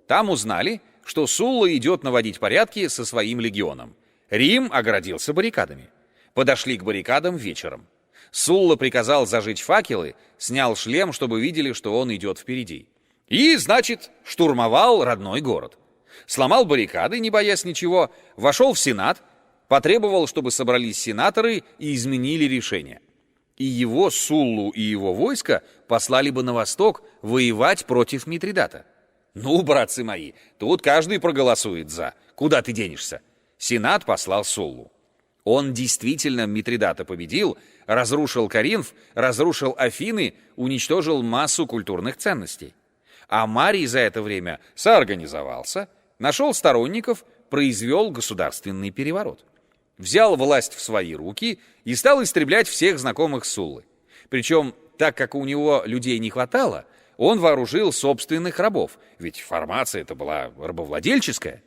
Там узнали, что Сулла идет наводить порядки со своим легионом. Рим огородился баррикадами. Подошли к баррикадам вечером. Сулла приказал зажечь факелы, снял шлем, чтобы видели, что он идет впереди. И, значит, штурмовал родной город. Сломал баррикады, не боясь ничего, вошел в Сенат, потребовал, чтобы собрались сенаторы и изменили решение. И его, Суллу и его войско послали бы на восток воевать против Митридата. Ну, братцы мои, тут каждый проголосует за. Куда ты денешься? Сенат послал Суллу. Он действительно Митридата победил, разрушил Коринф, разрушил Афины, уничтожил массу культурных ценностей. А Марий за это время соорганизовался, нашел сторонников, произвел государственный переворот. Взял власть в свои руки и стал истреблять всех знакомых Суллы. Причем, так как у него людей не хватало, он вооружил собственных рабов, ведь формация это была рабовладельческая.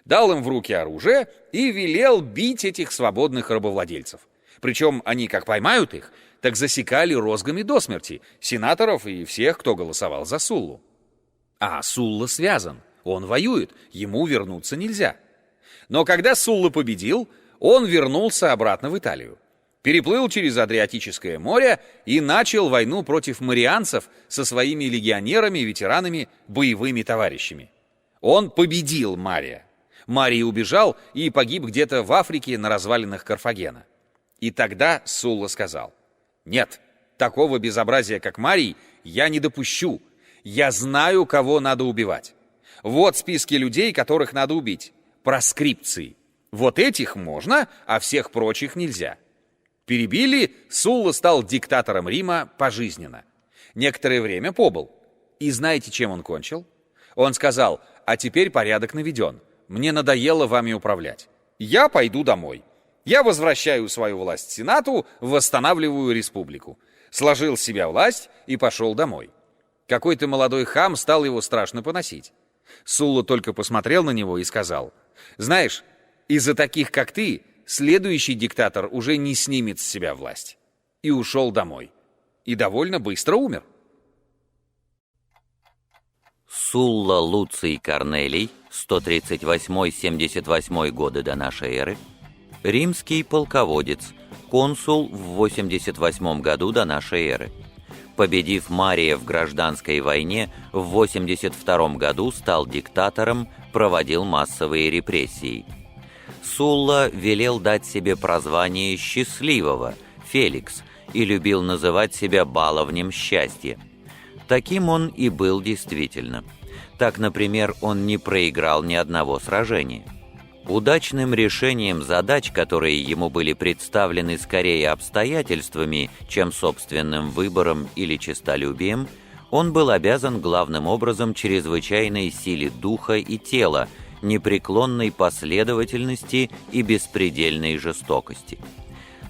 Дал им в руки оружие и велел бить этих свободных рабовладельцев. Причем они, как поймают их, так засекали розгами до смерти сенаторов и всех, кто голосовал за Суллу. А Сулла связан, он воюет, ему вернуться нельзя. Но когда Сулла победил, он вернулся обратно в Италию, переплыл через Адриатическое море и начал войну против марианцев со своими легионерами, ветеранами, боевыми товарищами. Он победил Мария. Марий убежал и погиб где-то в Африке на развалинах Карфагена. И тогда Сулла сказал: «Нет, такого безобразия, как Марий, я не допущу. Я знаю, кого надо убивать. Вот списки людей, которых надо убить. Проскрипции. Вот этих можно, а всех прочих нельзя». Перебили, Сулла стал диктатором Рима пожизненно. Некоторое время побыл. И знаете, чем он кончил? Он сказал: «А теперь порядок наведен. Мне надоело вами управлять. Я пойду домой. Я возвращаю свою власть Сенату, восстанавливаю республику. Сложил с себя власть и пошел домой. Какой-то молодой хам стал его страшно поносить. Сулла только посмотрел на него и сказал: «Знаешь, из-за таких, как ты, следующий диктатор уже не снимет с себя власть». И ушел домой. И довольно быстро умер. Сулла Луций Корнелий, 138-78 годы до нашей эры, римский полководец, консул в 88 году до нашей эры. Победив Мария в гражданской войне, в 82 году стал диктатором, проводил массовые репрессии. Сулла велел дать себе прозвание «счастливого» – Феликс, и любил называть себя баловнем счастья. Таким он и был действительно. Так, например, он не проиграл ни одного сражения. Удачным решением задач, которые ему были представлены скорее обстоятельствами, чем собственным выбором или честолюбием, он был обязан главным образом чрезвычайной силе духа и тела, непреклонной последовательности и беспредельной жестокости.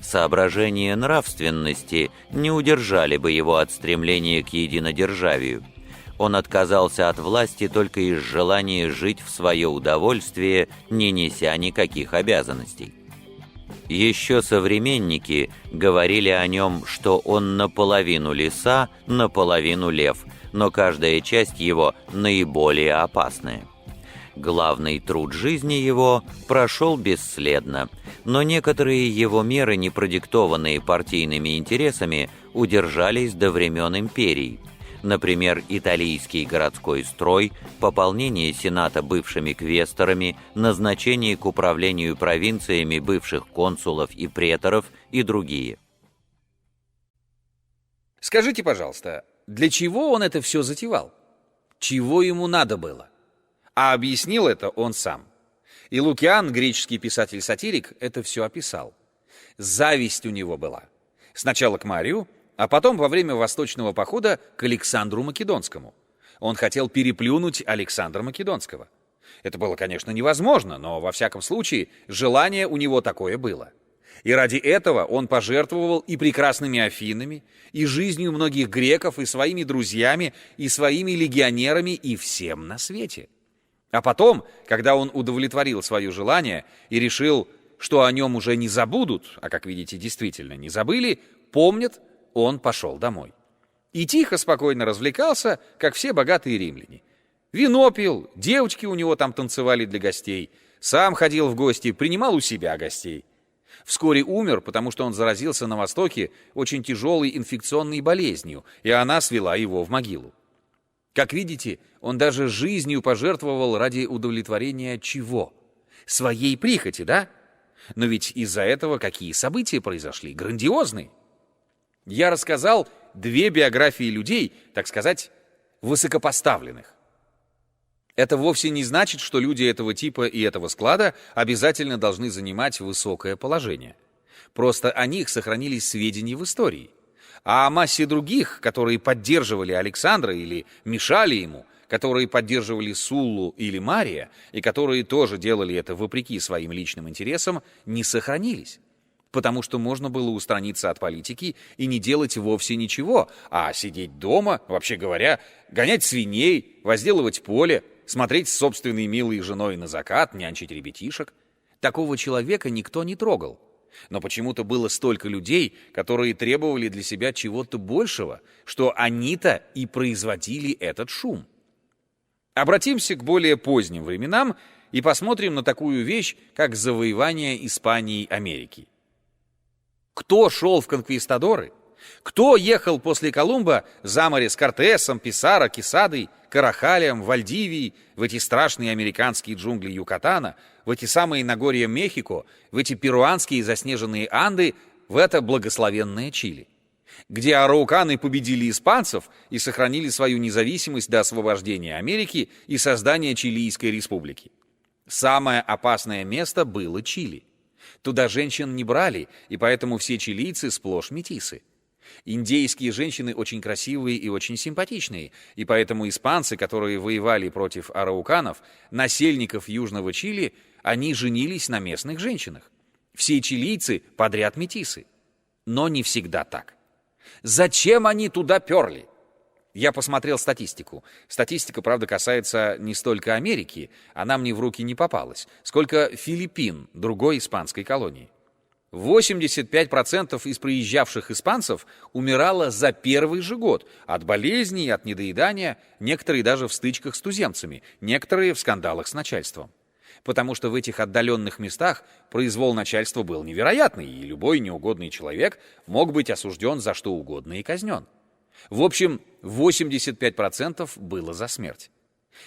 Соображения нравственности не удержали бы его от стремления к единодержавию. Он отказался от власти только из желания жить в свое удовольствие, не неся никаких обязанностей. Еще современники говорили о нем, что он наполовину лиса, наполовину лев, но каждая часть его наиболее опасная. Главный труд жизни его прошел бесследно, но некоторые его меры, не продиктованные партийными интересами, удержались до времен империи. Например, италийский городской строй, пополнение сената бывшими квесторами, назначение к управлению провинциями бывших консулов и преторов и другие. Скажите, пожалуйста, для чего он это все затевал? Чего ему надо было? А объяснил это он сам. И Лукиан, греческий писатель-сатирик, это все описал. Зависть у него была. Сначала к Марию, а потом во время Восточного похода к Александру Македонскому. Он хотел переплюнуть Александра Македонского. Это было, конечно, невозможно, но, во всяком случае, желание у него такое было. И ради этого он пожертвовал и прекрасными Афинами, и жизнью многих греков, и своими друзьями, и своими легионерами, и всем на свете. А потом, когда он удовлетворил свое желание и решил, что о нем уже не забудут, а, как видите, действительно не забыли, помнят, он пошел домой. И тихо, спокойно развлекался, как все богатые римляне. Вино пил, девочки у него там танцевали для гостей, сам ходил в гости, принимал у себя гостей. Вскоре умер, потому что он заразился на Востоке очень тяжелой инфекционной болезнью, и она свела его в могилу. Как видите, он даже жизнью пожертвовал ради удовлетворения чего? Своей прихоти, да? Но ведь из-за этого какие события произошли? Грандиозные. Я рассказал две биографии людей, так сказать, высокопоставленных. Это вовсе не значит, что люди этого типа и этого склада обязательно должны занимать высокое положение. Просто о них сохранились сведения в истории. А о массе других, которые поддерживали Александра или мешали ему, которые поддерживали Суллу или Мария, и которые тоже делали это вопреки своим личным интересам, не сохранились. Потому что можно было устраниться от политики и не делать вовсе ничего, а сидеть дома, вообще говоря, гонять свиней, возделывать поле, смотреть с собственной милой женой на закат, нянчить ребятишек. Такого человека никто не трогал. Но почему-то было столько людей, которые требовали для себя чего-то большего, что они-то и производили этот шум. Обратимся к более поздним временам и посмотрим на такую вещь, как завоевание Испании Америки. Кто шел в конквистадоры? Кто ехал после Колумба за море с Кортесом, Писаро, Кесадой, Карахалием, Вальдивией, в эти страшные американские джунгли Юкатана, в эти самые Нагорья Мехико, в эти перуанские заснеженные Анды, в это благословенное Чили, где арауканы победили испанцев и сохранили свою независимость до освобождения Америки и создания Чилийской республики. Самое опасное место было Чили. Туда женщин не брали, и поэтому все чилийцы сплошь метисы. Индейские женщины очень красивые и очень симпатичные, и поэтому испанцы, которые воевали против арауканов, насельников Южного Чили, они женились на местных женщинах. Все чилийцы подряд метисы. Но не всегда так. Зачем они туда перли? Я посмотрел статистику. Статистика, правда, касается не столько Америки, она мне в руки не попалась, сколько Филиппин, другой испанской колонии. 85% из приезжавших испанцев умирало за первый же год от болезней, от недоедания, некоторые даже в стычках с туземцами, некоторые в скандалах с начальством. Потому что в этих отдаленных местах произвол начальства был невероятный, и любой неугодный человек мог быть осужден за что угодно и казнен. В общем, 85% было за смерть.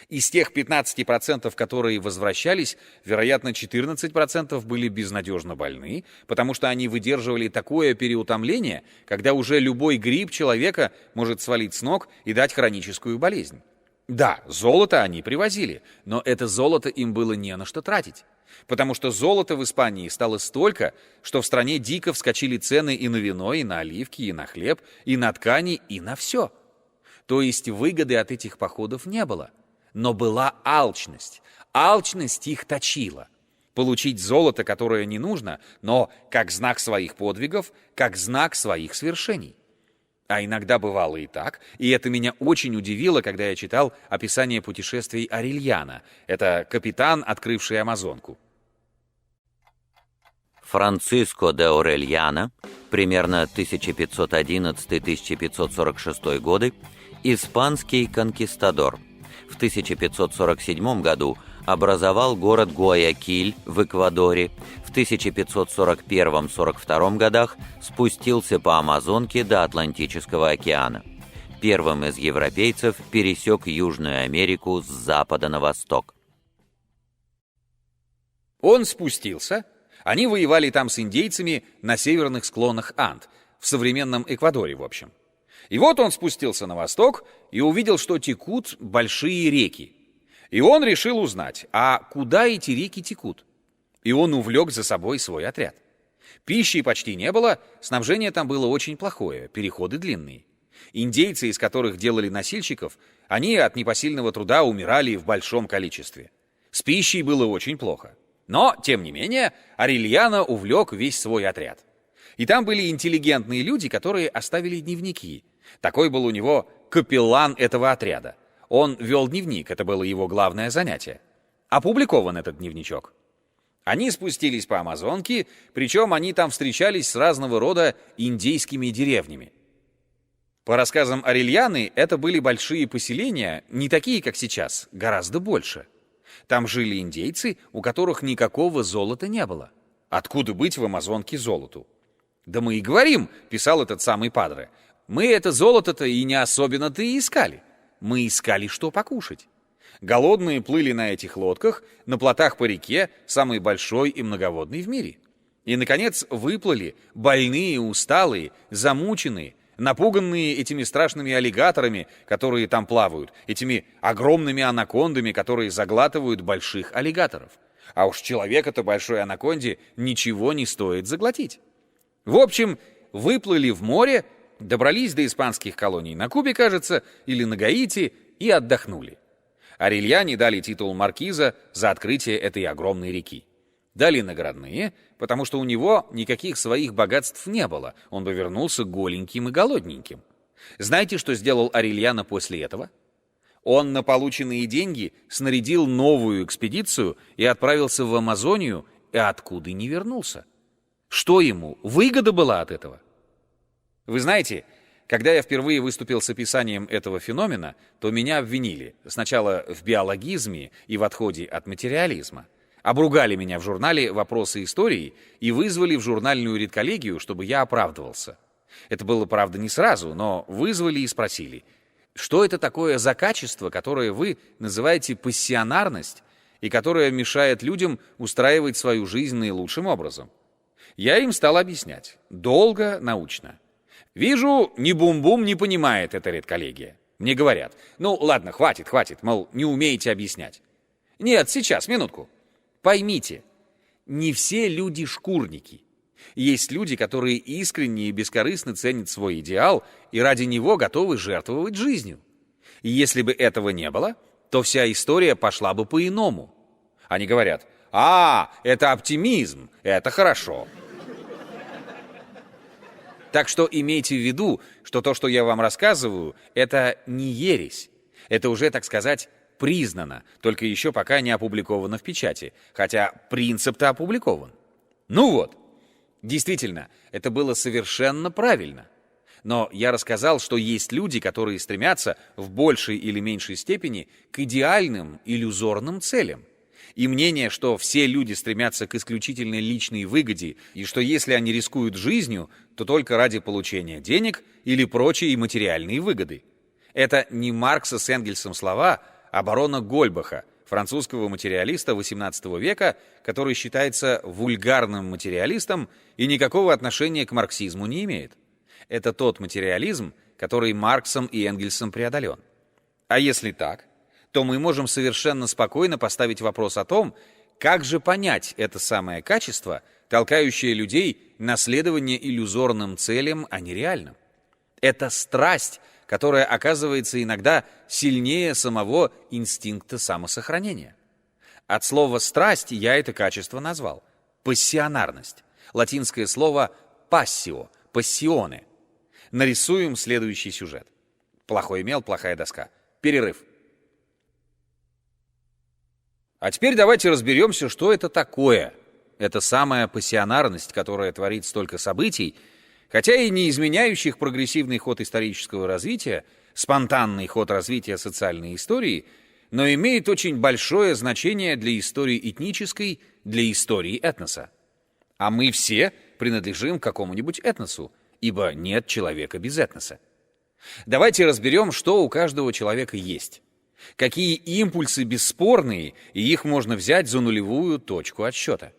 Из тех 15%, которые возвращались, вероятно, 14% были безнадежно больны, потому что они выдерживали такое переутомление, когда уже любой грипп человека может свалить с ног и дать хроническую болезнь. Да, золото они привозили, но это золото им было не на что тратить, потому что золота в Испании стало столько, что в стране дико вскочили цены и на вино, и на оливки, и на хлеб, и на ткани, и на все. То есть выгоды от этих походов не было. Но была алчность. Алчность их точила. Получить золото, которое не нужно, но как знак своих подвигов, как знак своих свершений. А иногда бывало и так, и это меня очень удивило, когда я читал описание путешествий Орельяна. Это капитан, открывший Амазонку. Франциско де Орельяно, примерно 1511-1546 годы, испанский конкистадор. В 1547 году образовал город Гуаякиль в Эквадоре, в 1541-42 годах спустился по Амазонке до Атлантического океана. Первым из европейцев пересек Южную Америку с запада на восток. Он спустился, они воевали там с индейцами на северных склонах Анд, в современном Эквадоре, в общем. И вот он спустился на восток и увидел, что текут большие реки. И он решил узнать, а куда эти реки текут? И он увлек за собой свой отряд. Пищи почти не было, снабжение там было очень плохое, переходы длинные. Индейцы, из которых делали носильщиков, они от непосильного труда умирали в большом количестве. С пищей было очень плохо. Но, тем не менее, Орельяно увлек весь свой отряд. И там были интеллигентные люди, которые оставили дневники. Такой был у него капеллан этого отряда. Он вел дневник, это было его главное занятие. Опубликован этот дневничок. Они спустились по Амазонке, причем они там встречались с разного рода индейскими деревнями. По рассказам Орельяны, это были большие поселения, не такие, как сейчас, гораздо больше. Там жили индейцы, у которых никакого золота не было. Откуда быть в Амазонке золоту? «Да мы и говорим», — писал этот самый падре, «мы это золото-то и не особенно-то и искали. Мы искали, что покушать. Голодные плыли на этих лодках, на плотах по реке, самой большой и многоводной в мире. И, наконец, выплыли больные, усталые, замученные, напуганные этими страшными аллигаторами, которые там плавают, этими огромными анакондами, которые заглатывают больших аллигаторов. А уж человека-то большой анаконде ничего не стоит заглотить. В общем, выплыли в море, добрались до испанских колоний на Кубе, кажется, или на Гаити, и отдохнули. Орельяне дали титул маркиза за открытие этой огромной реки. Дали наградные, потому что у него никаких своих богатств не было, он бы вернулся голеньким и голодненьким. Знаете, что сделал Орельяно после этого? Он на полученные деньги снарядил новую экспедицию и отправился в Амазонию, и откуда не вернулся. Что ему? Выгода была от этого? Вы знаете, когда я впервые выступил с описанием этого феномена, то меня обвинили сначала в биологизме и в отходе от материализма. Обругали меня в журнале «Вопросы истории» и вызвали в журнальную редколлегию, чтобы я оправдывался. Это было, правда, не сразу, но вызвали и спросили, что это такое за качество, которое вы называете пассионарность и которое мешает людям устраивать свою жизнь наилучшим образом? Я им стал объяснять. Долго, научно. Вижу, ни бум-бум не понимает эта редколлегия. Мне говорят, ну ладно, хватит, мол, не умеете объяснять. Нет, сейчас, минутку. Поймите, не все люди шкурники. Есть люди, которые искренне и бескорыстно ценят свой идеал и ради него готовы жертвовать жизнью. И если бы этого не было, то вся история пошла бы по-иному. Они говорят, это оптимизм, это хорошо. Так что имейте в виду, что то, что я вам рассказываю, это не ересь. Это уже, так сказать, признано, только еще пока не опубликовано в печати, хотя принцип-то опубликован. Ну вот, действительно, это было совершенно правильно. Но я рассказал, что есть люди, которые стремятся в большей или меньшей степени к идеальным, иллюзорным целям. И мнение, что все люди стремятся к исключительной личной выгоде, и что если они рискуют жизнью, то только ради получения денег или прочей материальной выгоды. Это не Маркса с Энгельсом слова, а барона Гольбаха, французского материалиста XVIII века, который считается вульгарным материалистом и никакого отношения к марксизму не имеет. Это тот материализм, который Марксом и Энгельсом преодолен. А если так, то мы можем совершенно спокойно поставить вопрос о том, как же понять это самое качество, толкающее людей на следование иллюзорным целям, а не реальным. Это страсть, которая оказывается иногда сильнее самого инстинкта самосохранения. От слова «страсть» я это качество назвал. Пассионарность. Латинское слово «passio», «passione». Нарисуем следующий сюжет. Плохой мел, плохая доска. Перерыв. А теперь давайте разберемся, что это такое. Это самая пассионарность, которая творит столько событий, хотя и не изменяющих прогрессивный ход исторического развития, спонтанный ход развития социальной истории, но имеет очень большое значение для истории этнической, для истории этноса. А мы все принадлежим к какому-нибудь этносу, ибо нет человека без этноса. Давайте разберем, что у каждого человека есть. Какие импульсы бесспорные, и их можно взять за нулевую точку отсчета.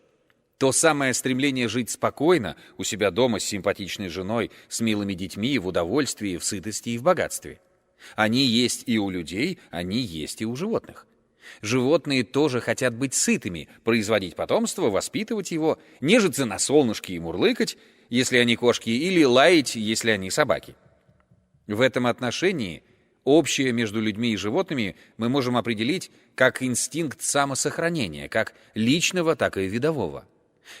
То самое стремление жить спокойно, у себя дома с симпатичной женой, с милыми детьми, в удовольствии, в сытости и в богатстве. Они есть и у людей, они есть и у животных. Животные тоже хотят быть сытыми, производить потомство, воспитывать его, нежиться на солнышке и мурлыкать, если они кошки, или лаять, если они собаки. В этом отношении общее между людьми и животными мы можем определить как инстинкт самосохранения, как личного, так и видового.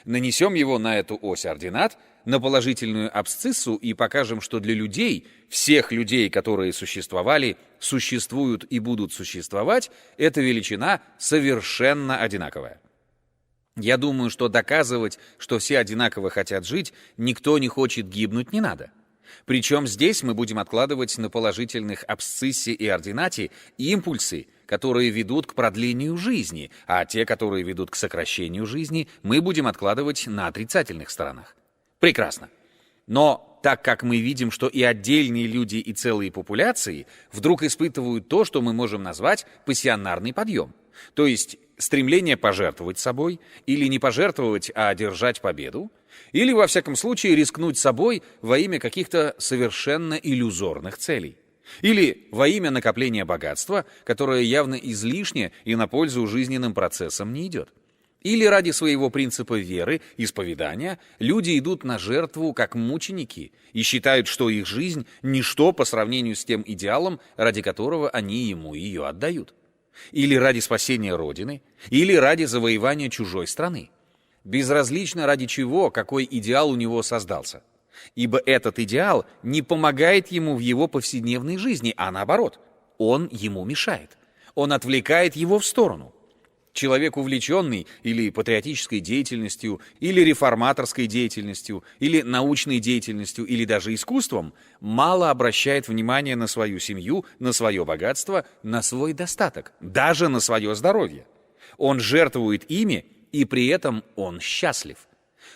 Нанесем его на эту ось ординат, на положительную абсциссу и покажем, что для людей, всех людей, которые существовали, существуют и будут существовать, эта величина совершенно одинаковая. Я думаю, что доказывать, что все одинаково хотят жить, никто не хочет гибнуть, не надо. Причем здесь мы будем откладывать на положительных абсциссе и ординате импульсы, которые ведут к продлению жизни, а те, которые ведут к сокращению жизни, мы будем откладывать на отрицательных сторонах. Прекрасно. Но так как мы видим, что и отдельные люди, и целые популяции вдруг испытывают то, что мы можем назвать пассионарный подъем, то есть стремление пожертвовать собой, или не пожертвовать, а одержать победу, или, во всяком случае, рискнуть собой во имя каких-то совершенно иллюзорных целей. Или во имя накопления богатства, которое явно излишне и на пользу жизненным процессам не идет. Или ради своего принципа веры, исповедания, люди идут на жертву как мученики и считают, что их жизнь – ничто по сравнению с тем идеалом, ради которого они ему ее отдают. Или ради спасения Родины, или ради завоевания чужой страны. Безразлично ради чего, какой идеал у него создался. Ибо этот идеал не помогает ему в его повседневной жизни, а наоборот, он ему мешает. Он отвлекает его в сторону. Человек, увлеченный или патриотической деятельностью, или реформаторской деятельностью, или научной деятельностью, или даже искусством, мало обращает внимание на свою семью, на свое богатство, на свой достаток, даже на свое здоровье. Он жертвует ими, и при этом он счастлив.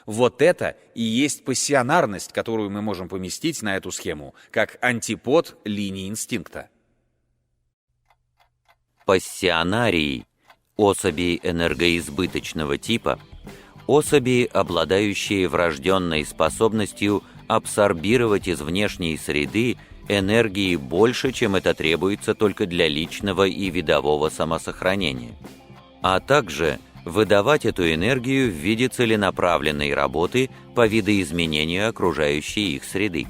Вот это и есть пассионарность, которую мы можем поместить на эту схему, как антипод линии инстинкта. Пассионарии – особи энергоизбыточного типа, особи, обладающие врожденной способностью абсорбировать из внешней среды энергии больше, чем это требуется только для личного и видового самосохранения, а также выдавать эту энергию в виде целенаправленной работы по видоизменению окружающей их среды.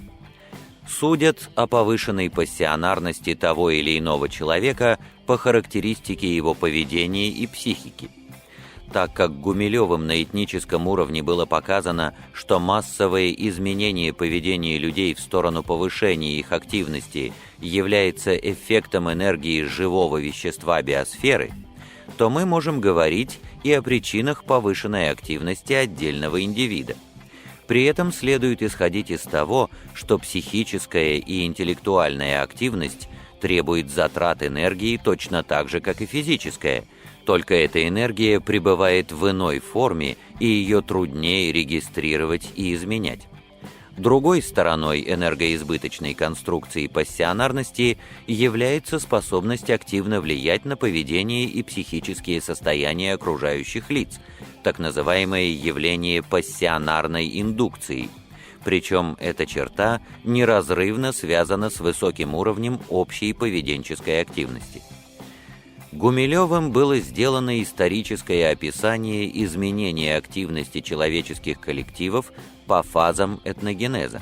Судят о повышенной пассионарности того или иного человека по характеристике его поведения и психики. так как Гумилевым на этническом уровне было показано, что массовое изменение поведения людей в сторону повышения их активности является эффектом энергии живого вещества биосферы, то мы можем говорить и о причинах повышенной активности отдельного индивида. При этом следует исходить из того, что психическая и интеллектуальная активность требует затрат энергии точно так же, как и физическая, только эта энергия пребывает в иной форме, и ее труднее регистрировать и изменять. Другой стороной энергоизбыточной конструкции пассионарности является способность активно влиять на поведение и психические состояния окружающих лиц, так называемое явление пассионарной индукции. Причем эта черта неразрывно связана с высоким уровнем общей поведенческой активности. Гумилевым было сделано историческое описание изменения активности человеческих коллективов по фазам этногенеза.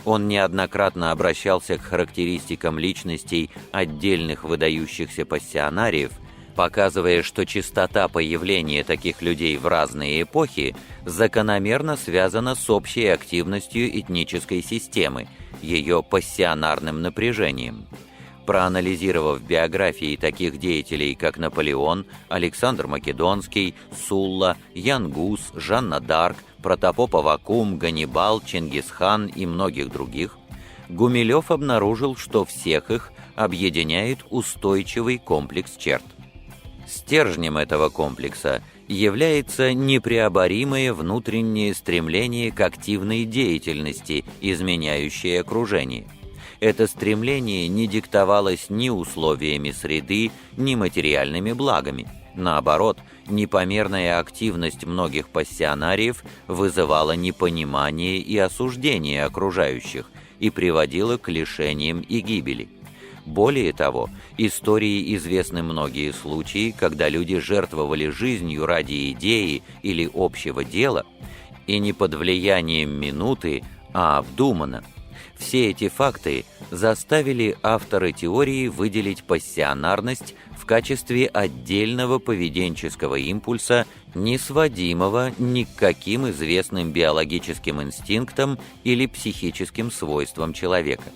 Он неоднократно обращался к характеристикам личностей отдельных выдающихся пассионариев, показывая, что частота появления таких людей в разные эпохи закономерно связана с общей активностью этнической системы, ее пассионарным напряжением. Проанализировав биографии таких деятелей, как Наполеон, Александр Македонский, Сулла, Ян Гус, Жанна д'Арк, Протопоп Аввакум, Ганнибал, Чингисхан и многих других, Гумилев обнаружил, что всех их объединяет устойчивый комплекс черт. Стержнем этого комплекса является непреоборимое внутреннее стремление к активной деятельности, изменяющей окружение. Это стремление не диктовалось ни условиями среды, ни материальными благами. Наоборот, непомерная активность многих пассионариев вызывала непонимание и осуждение окружающих и приводила к лишениям и гибели. Более того, истории известны многие случаи, когда люди жертвовали жизнью ради идеи или общего дела, и не под влиянием минуты, а обдуманно. Все эти факты заставили авторы теории выделить пассионарность в качестве отдельного поведенческого импульса, не сводимого ни к каким известным биологическим инстинктам или психическим свойствам человека.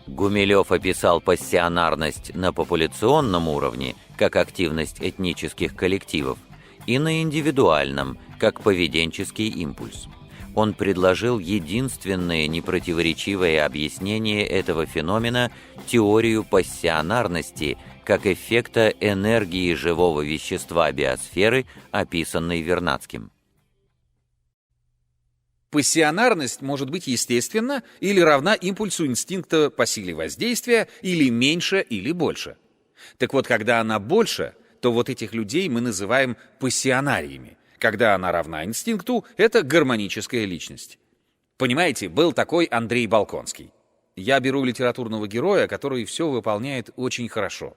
Гумилев описал пассионарность на популяционном уровне, как активность этнических коллективов, и на индивидуальном, как поведенческий импульс. Он предложил единственное непротиворечивое объяснение этого феномена – теорию пассионарности как эффекта энергии живого вещества биосферы, описанной Вернадским. Пассионарность может быть естественна или равна импульсу инстинкта по силе воздействия, или меньше, или больше. Так вот, когда она больше, то вот этих людей мы называем пассионариями. Когда она равна инстинкту, это гармоническая личность. Понимаете, был такой Андрей Болконский. Я беру литературного героя, который все выполняет очень хорошо.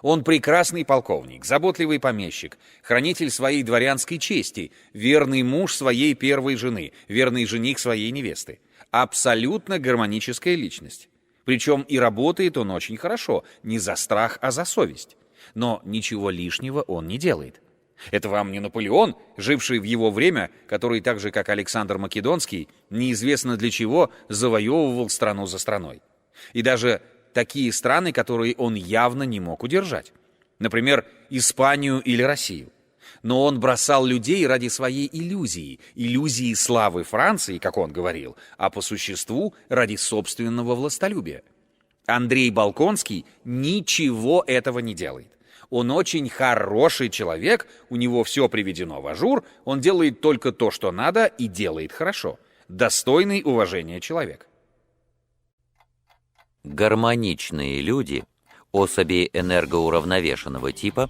Он прекрасный полковник, заботливый помещик, хранитель своей дворянской чести, верный муж своей первой жены, верный жених своей невесты. Абсолютно гармоническая личность. Причем и работает он очень хорошо, не за страх, а за совесть. Но ничего лишнего он не делает. Это вам не Наполеон, живший в его время, который так же, как Александр Македонский, неизвестно для чего завоевывал страну за страной. И даже такие страны, которые он явно не мог удержать. Например, Испанию или Россию. Но он бросал людей ради своей иллюзии славы Франции, как он говорил, а по существу ради собственного властолюбия. Андрей Болконский ничего этого не делает. Он очень хороший человек, у него все приведено в ажур, он делает только то, что надо, и делает хорошо. Достойный уважения человек. Гармоничные люди, особи энергоуравновешенного типа,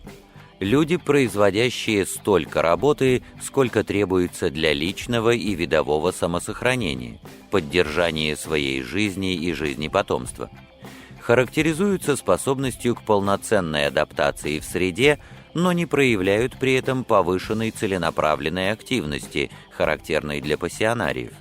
люди, производящие столько работы, сколько требуется для личного и видового самосохранения, поддержания своей жизни и жизни потомства. Характеризуются способностью к полноценной адаптации в среде, но не проявляют при этом повышенной целенаправленной активности, характерной для пассионариев.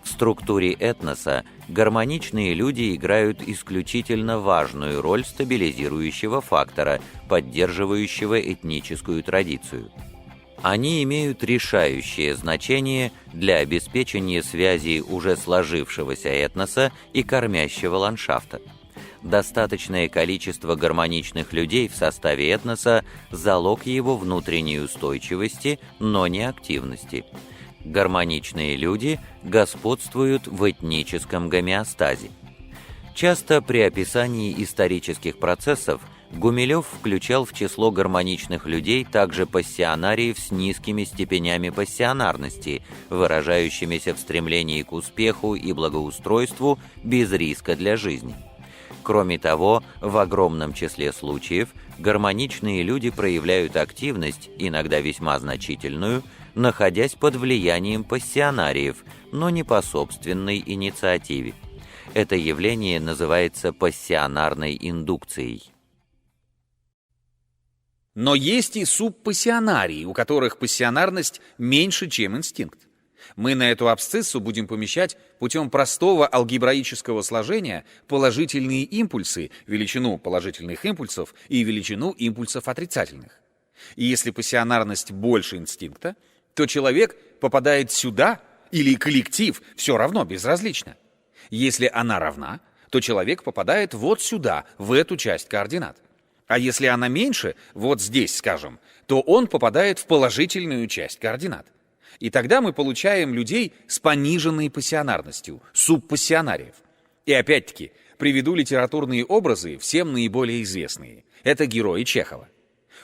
В структуре этноса гармоничные люди играют исключительно важную роль стабилизирующего фактора, поддерживающего этническую традицию. Они имеют решающее значение для обеспечения связи уже сложившегося этноса и кормящего ландшафта. Достаточное количество гармоничных людей в составе этноса – залог его внутренней устойчивости, но не активности. Гармоничные люди господствуют в этническом гомеостазе. Часто при описании исторических процессов Гумилев включал в число гармоничных людей также пассионариев с низкими степенями пассионарности, выражающимися в стремлении к успеху и благоустройству без риска для жизни. Кроме того, в огромном числе случаев гармоничные люди проявляют активность, иногда весьма значительную, находясь под влиянием пассионариев, но не по собственной инициативе. Это явление называется пассионарной индукцией. Но есть и субпассионарии, у которых пассионарность меньше, чем инстинкт. Мы на эту абсциссу будем помещать путем простого алгебраического сложения положительные импульсы, величину положительных импульсов и величину импульсов отрицательных. И если пассионарность больше инстинкта, то человек попадает сюда, или коллектив, все равно безразлично. Если она равна, то человек попадает вот сюда, в эту часть координат. А если она меньше, вот здесь, скажем, то он попадает в положительную часть координат. И тогда мы получаем людей с пониженной пассионарностью, субпассионариев. И опять-таки, приведу литературные образы, всем наиболее известные. Это герои Чехова.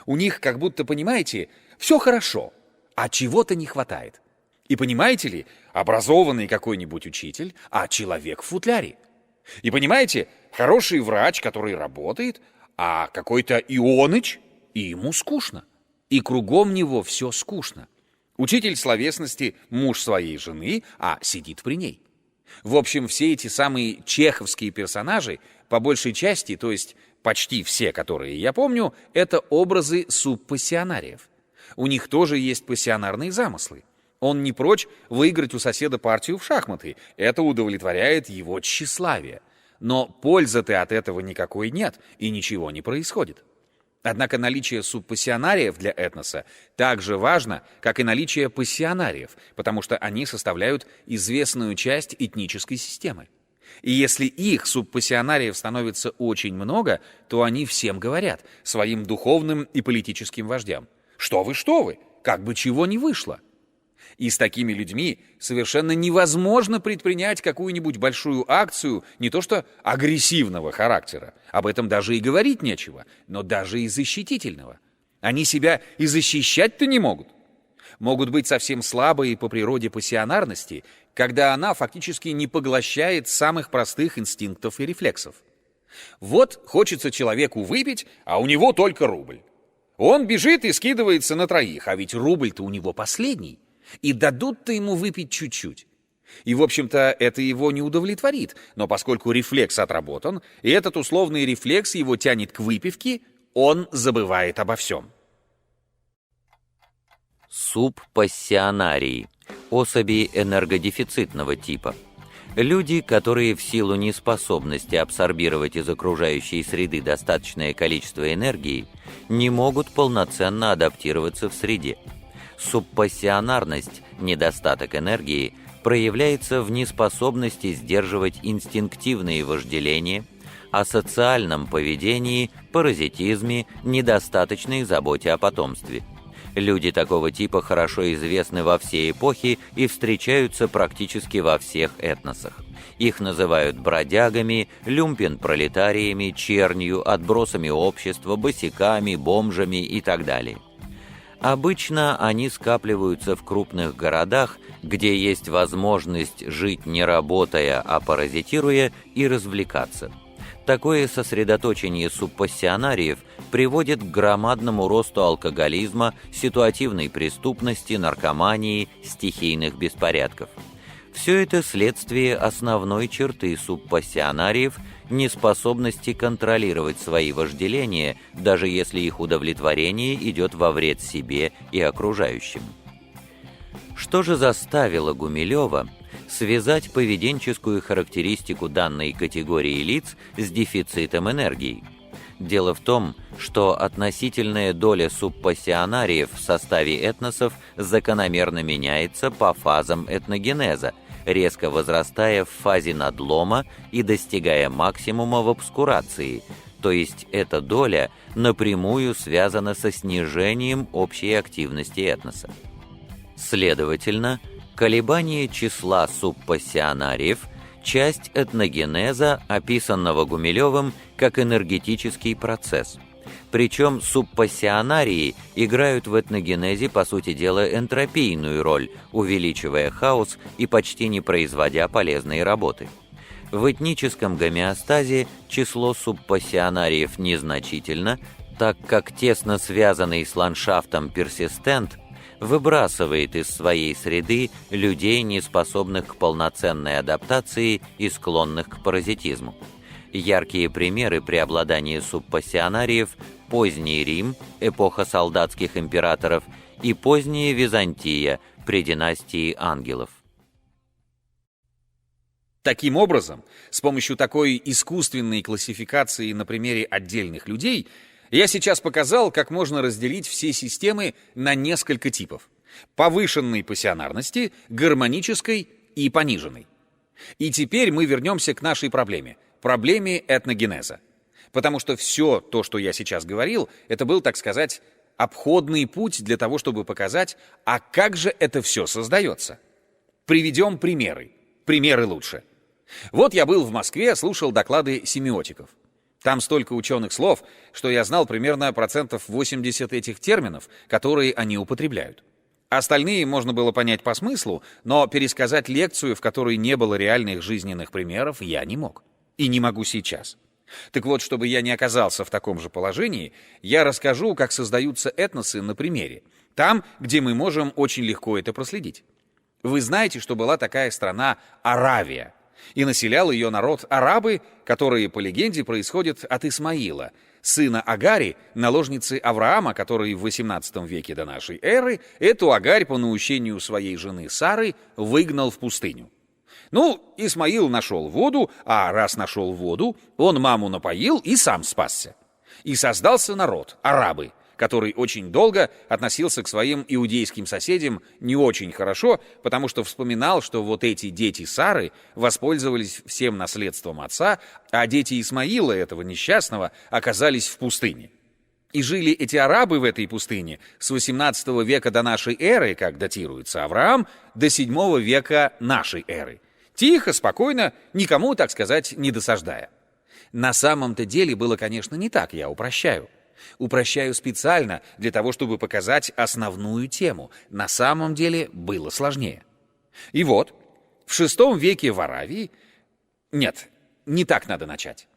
У них, как будто, понимаете, все хорошо, а чего-то не хватает. И понимаете ли, образованный какой-нибудь учитель, а человек в футляре. И понимаете, хороший врач, который работает, а какой-то Ионыч, и ему скучно. И кругом него все скучно. Учитель словесности – муж своей жены, а сидит при ней. В общем, все эти самые чеховские персонажи, по большей части, то есть почти все, которые я помню, это образы субпассионариев. У них тоже есть пассионарные замыслы. Он не прочь выиграть у соседа партию в шахматы. Это удовлетворяет его тщеславие. Но пользы-то от этого никакой нет, и ничего не происходит. Однако наличие субпассионариев для этноса так же важно, как и наличие пассионариев, потому что они составляют известную часть этнической системы. И если их, субпассионариев, становится очень много, то они всем говорят, своим духовным и политическим вождям: что вы, как бы чего ни вышло. И с такими людьми совершенно невозможно предпринять какую-нибудь большую акцию, не то что агрессивного характера, об этом даже и говорить нечего, но даже и защитительного. Они себя и защищать-то не могут. Могут быть совсем слабые по природе пассионарности, когда она фактически не поглощает самых простых инстинктов и рефлексов. Вот хочется человеку выпить, а у него только рубль. Он бежит и скидывается на троих, а ведь рубль-то у него последний. И дадут-то ему выпить чуть-чуть. И, в общем-то, это его не удовлетворит, но поскольку рефлекс отработан, и этот условный рефлекс его тянет к выпивке, он забывает обо всем. Субпассионарии – особи энергодефицитного типа. Люди, которые в силу неспособности абсорбировать из окружающей среды достаточное количество энергии, не могут полноценно адаптироваться в среде. Субпассионарность, недостаток энергии, проявляется в неспособности сдерживать инстинктивные вожделения, асоциальном поведении, паразитизме, недостаточной заботе о потомстве. Люди такого типа хорошо известны во все эпохи и встречаются практически во всех этносах. Их называют бродягами, люмпен-пролетариями, чернью, отбросами общества, босяками, бомжами и так далее. Обычно они скапливаются в крупных городах, где есть возможность жить не работая, а паразитируя и развлекаться. Такое сосредоточение субпассионариев приводит к громадному росту алкоголизма, ситуативной преступности, наркомании, стихийных беспорядков. Все это следствие основной черты субпассионариев – неспособности контролировать свои вожделения, даже если их удовлетворение идет во вред себе и окружающим. Что же заставило Гумилева связать поведенческую характеристику данной категории лиц с дефицитом энергии? Дело в том, что относительная доля субпассионариев в составе этносов закономерно меняется по фазам этногенеза, резко возрастая в фазе надлома и достигая максимума в обскурации, то есть эта доля напрямую связана со снижением общей активности этноса. Следовательно, колебание числа субпассионариев – часть этногенеза, описанного Гумилевым как энергетический процесс. Причем субпассионарии играют в этногенезе, по сути дела, энтропийную роль, увеличивая хаос и почти не производя полезные работы. В этническом гомеостазе число субпассионариев незначительно, так как тесно связанный с ландшафтом персистент выбрасывает из своей среды людей, неспособных к полноценной адаптации и склонных к паразитизму. Яркие примеры преобладания субпассионариев – поздний Рим, эпоха солдатских императоров, и поздняя Византия при династии ангелов. Таким образом, с помощью такой искусственной классификации на примере отдельных людей, я сейчас показал, как можно разделить все системы на несколько типов: повышенной пассионарности, гармонической и пониженной. И теперь мы вернемся к нашей проблеме этногенеза. Потому что все то, что я сейчас говорил, это был, так сказать, обходный путь для того, чтобы показать, а как же это все создается. Приведем примеры. Примеры лучше. Вот я был в Москве, слушал доклады семиотиков. Там столько ученых слов, что я знал примерно 80% этих терминов, которые они употребляют. Остальные можно было понять по смыслу, но пересказать лекцию, в которой не было реальных жизненных примеров, я не мог. И не могу сейчас. Так вот, чтобы я не оказался в таком же положении, я расскажу, как создаются этносы на примере. Там, где мы можем очень легко это проследить. Вы знаете, что была такая страна Аравия, и населял ее народ арабы, которые, по легенде, происходят от Исмаила, сына Агари, наложницы Авраама, который в XVIII веке до нашей эры эту Агарь по наущению своей жены Сары выгнал в пустыню. Ну, Исмаил нашел воду, а раз нашел воду, он маму напоил и сам спасся. И создался народ, арабы, который очень долго относился к своим иудейским соседям не очень хорошо, потому что вспоминал, что вот эти дети Сары воспользовались всем наследством отца, а дети Исмаила, этого несчастного, оказались в пустыне. И жили эти арабы в этой пустыне с XVIII века до нашей эры, как датируется Авраам, до VII века нашей эры. Тихо, спокойно, никому, так сказать, не досаждая. На самом-то деле было, конечно, не так, я упрощаю. Упрощаю специально для того, чтобы показать основную тему. На самом деле было сложнее. И вот, в VI веке в Аравии... Нет, не так надо начать.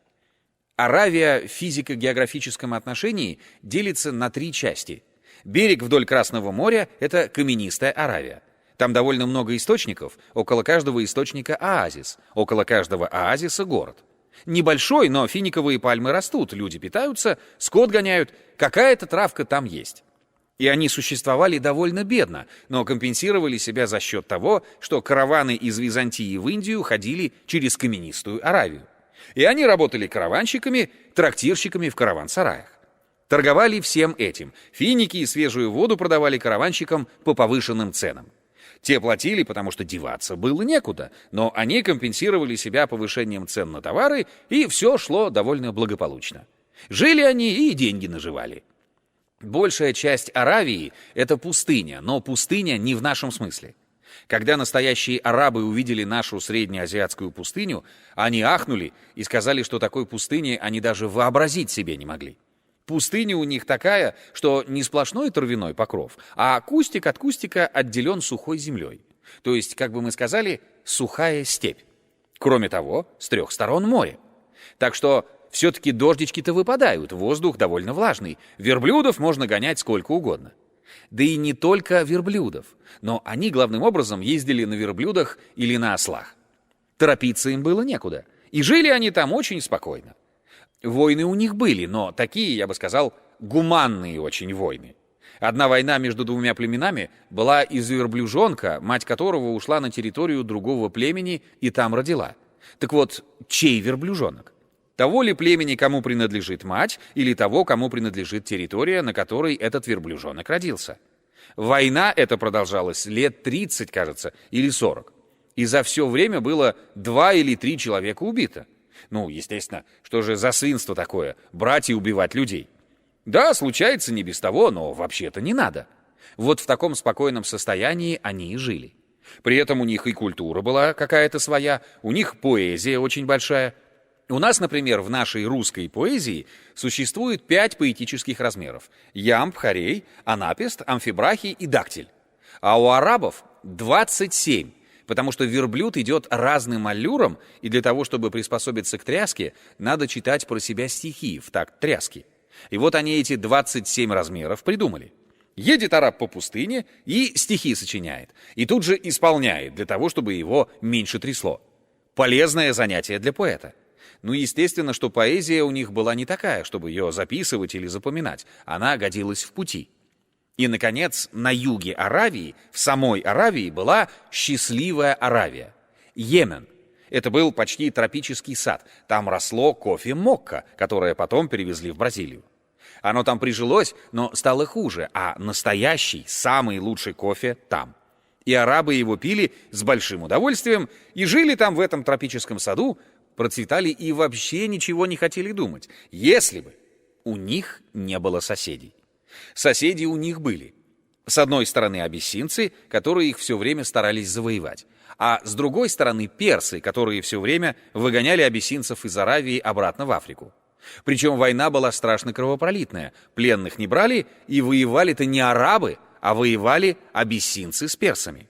Аравия в физико-географическом отношении делится на 3 части. Берег вдоль Красного моря — это каменистая Аравия. Там довольно много источников, около каждого источника оазис, около каждого оазиса город. Небольшой, но финиковые пальмы растут, люди питаются, скот гоняют, какая-то травка там есть. И они существовали довольно бедно, но компенсировали себя за счет того, что караваны из Византии в Индию ходили через каменистую Аравию. И они работали караванщиками, трактирщиками в караван-сараях. Торговали всем этим. Финики и свежую воду продавали караванщикам по повышенным ценам. Те платили, потому что деваться было некуда, но они компенсировали себя повышением цен на товары, и все шло довольно благополучно. Жили они и деньги наживали. Большая часть Аравии — это пустыня, но пустыня не в нашем смысле. Когда настоящие арабы увидели нашу среднеазиатскую пустыню, они ахнули и сказали, что такой пустыни они даже вообразить себе не могли. Пустыня у них такая, что не сплошной травяной покров, а кустик от кустика отделен сухой землей. То есть, как бы мы сказали, сухая степь. Кроме того, с 3 сторон море. Так что все-таки дождички-то выпадают, воздух довольно влажный, верблюдов можно гонять сколько угодно. Да и не только верблюдов, но они главным образом ездили на верблюдах или на ослах. Торопиться им было некуда, и жили они там очень спокойно. Войны у них были, но такие, я бы сказал, гуманные очень войны. Одна война между 2 племенами была из-за верблюжонка, мать которого ушла на территорию другого племени и там родила. Так вот, чей верблюжонок? Того ли племени, кому принадлежит мать, или того, кому принадлежит территория, на которой этот верблюжонок родился. Война эта продолжалась лет 30, кажется, или 40. И за все время было 2 или 3 человека убито. Ну, естественно, что же за свинство такое, брать и убивать людей? Да, случается не без того, но вообще-то не надо. Вот в таком спокойном состоянии они и жили. При этом у них и культура была какая-то своя, у них поэзия очень большая. У нас, например, в нашей русской поэзии существует 5 поэтических размеров: ямб, хорей, анапест, амфибрахий и дактиль. А у арабов 27, потому что верблюд идет разным аллюром, и для того, чтобы приспособиться к тряске, надо читать про себя стихи в такт тряски. И вот они эти 27 размеров придумали. Едет араб по пустыне и стихи сочиняет, и тут же исполняет, для того, чтобы его меньше трясло. Полезное занятие для поэта. Ну, естественно, что поэзия у них была не такая, чтобы ее записывать или запоминать. Она годилась в пути. И, наконец, на юге Аравии, в самой Аравии, была счастливая Аравия. Йемен. Это был почти тропический сад. Там росло кофе-мокка, которое потом перевезли в Бразилию. Оно там прижилось, но стало хуже, а настоящий, самый лучший кофе там. И арабы его пили с большим удовольствием и жили там в этом тропическом саду, процветали и вообще ничего не хотели думать, если бы у них не было соседей. Соседи у них были. С одной стороны абиссинцы, которые их все время старались завоевать, а с другой стороны персы, которые все время выгоняли абиссинцев из Аравии обратно в Африку. Причем война была страшно кровопролитная, пленных не брали, и воевали-то не арабы, а воевали абиссинцы с персами.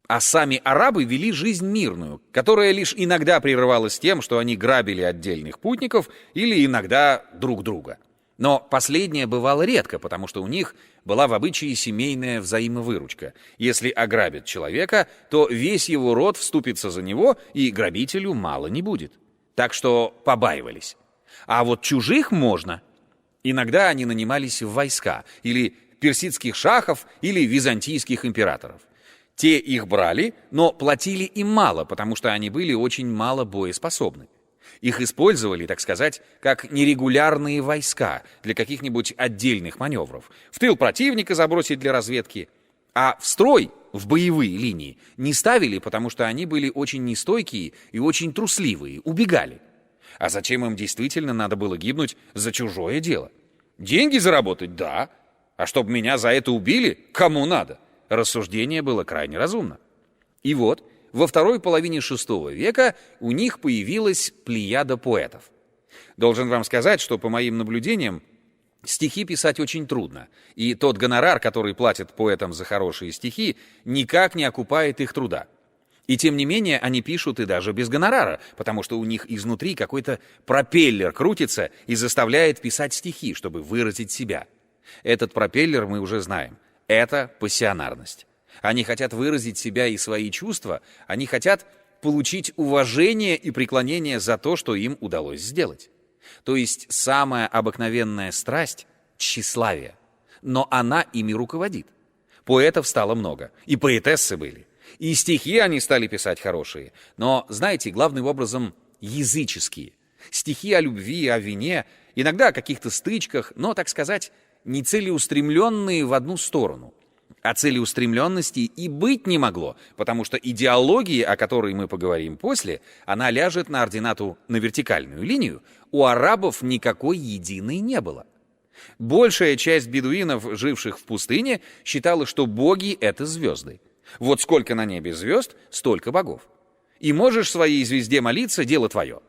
А сами арабы вели жизнь мирную, которая лишь иногда прерывалась тем, что они грабили отдельных путников или иногда друг друга. Но последнее бывало редко, потому что у них была в обычае семейная взаимовыручка. Если ограбят человека, то весь его род вступится за него, и грабителю мало не будет. Так что побаивались. А вот чужих можно. Иногда они нанимались в войска, или персидских шахов, или византийских императоров. Те их брали, но платили им мало, потому что они были очень мало боеспособны. Их использовали, так сказать, как нерегулярные войска для каких-нибудь отдельных маневров. В тыл противника забросить для разведки. А в строй, в боевые линии, не ставили, потому что они были очень нестойкие и очень трусливые, убегали. А зачем им действительно надо было гибнуть за чужое дело? Деньги заработать? Да. А чтобы меня за это убили? Кому надо? Рассуждение было крайне разумно. И вот, во второй половине VI века у них появилась плеяда поэтов. Должен вам сказать, что, по моим наблюдениям, стихи писать очень трудно, и тот гонорар, который платят поэтам за хорошие стихи, никак не окупает их труда. И тем не менее они пишут и даже без гонорара, потому что у них изнутри какой-то пропеллер крутится и заставляет писать стихи, чтобы выразить себя. Этот пропеллер мы уже знаем. Это пассионарность. Они хотят выразить себя и свои чувства, они хотят получить уважение и преклонение за то, что им удалось сделать. То есть самая обыкновенная страсть — тщеславие. Но она ими руководит. Поэтов стало много, и поэтессы были. И стихи они стали писать хорошие, но, знаете, главным образом языческие. Стихи о любви, о вине, иногда о каких-то стычках, но, так сказать, не целеустремленные в одну сторону. А целеустремленности и быть не могло, потому что идеология, о которой мы поговорим после, она ляжет на ординату на вертикальную линию, у арабов никакой единой не было. Большая часть бедуинов, живших в пустыне, считала, что боги — это звезды. Вот сколько на небе звезд, столько богов. И можешь своей звезде молиться, дело твое.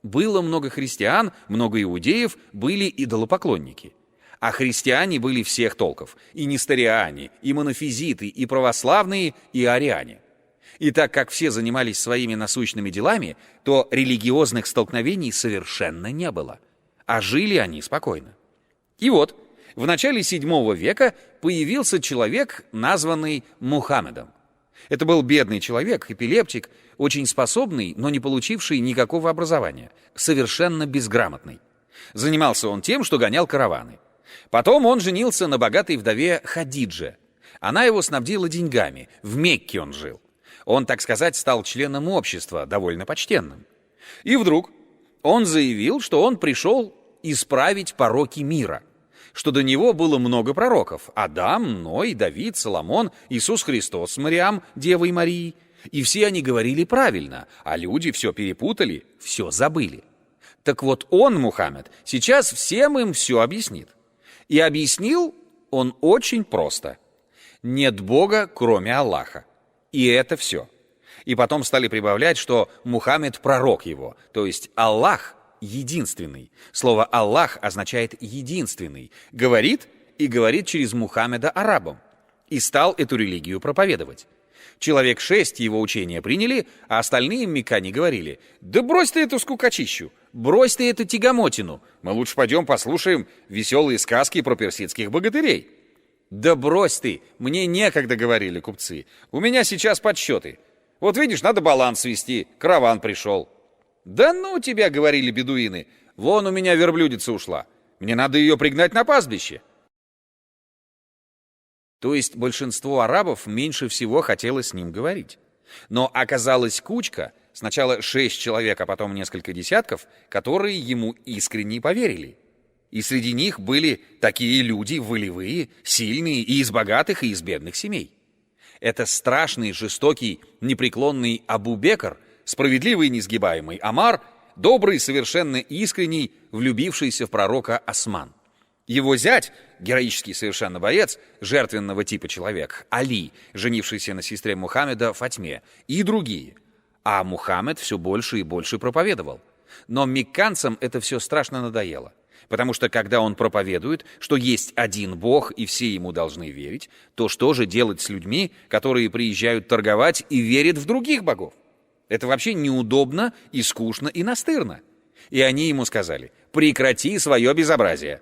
Было много христиан, много иудеев, были идолопоклонники. А христиане были всех толков. И несториане, и монофизиты, и православные, и ариане. И так как все занимались своими насущными делами, то религиозных столкновений совершенно не было. А жили они спокойно. И вот, в начале VII века появился человек, названный Мухаммедом. Это был бедный человек, эпилептик, очень способный, но не получивший никакого образования, совершенно безграмотный. Занимался он тем, что гонял караваны. Потом он женился на богатой вдове Хадидже. Она его снабдила деньгами, в Мекке он жил. Он, так сказать, стал членом общества, довольно почтенным. И вдруг Он заявил, что он пришел исправить пороки мира, что до него было много пророков: Адам, Ной, Давид, Соломон, Иисус Христос с Мариам, Девой Марией. И все они говорили правильно, а люди все перепутали, все забыли. Так вот он, Мухаммед, сейчас всем им все объяснит. И объяснил он очень просто. Нет Бога, кроме Аллаха. И это все. И потом стали прибавлять, что Мухаммед пророк его, то есть Аллах единственный. Слово «Аллах» означает «единственный». Говорит и говорит через Мухаммеда арабам. И стал эту религию проповедовать. Человек 6 его учения приняли, а остальные меккане говорили: «Да брось ты эту скукотищу, брось ты эту тягомотину, мы лучше пойдем послушаем веселые сказки про персидских богатырей». «Да брось ты, мне некогда», — говорили купцы, «у меня сейчас подсчеты. Вот видишь, надо баланс вести, караван пришел». «Да ну тебя», — говорили бедуины, «вон у меня верблюдица ушла, мне надо ее пригнать на пастбище». То есть большинство арабов меньше всего хотело с ним говорить. Но оказалась кучка, сначала 6 человек, а потом несколько десятков, которые ему искренне поверили. И среди них были такие люди волевые, сильные и из богатых, и из бедных семей. Это страшный, жестокий, непреклонный Абу-Бекр, справедливый, несгибаемый Амар, добрый, совершенно искренний, влюбившийся в пророка Осман. Его зять, героический совершенно боец, жертвенного типа человек, Али, женившийся на сестре Мухаммеда Фатьме, и другие. А Мухаммед все больше и больше проповедовал. Но мекканцам это все страшно надоело. Потому что когда он проповедует, что есть один Бог и все ему должны верить, то что же делать с людьми, которые приезжают торговать и верят в других богов? Это вообще неудобно и скучно и настырно. И они ему сказали: прекрати свое безобразие.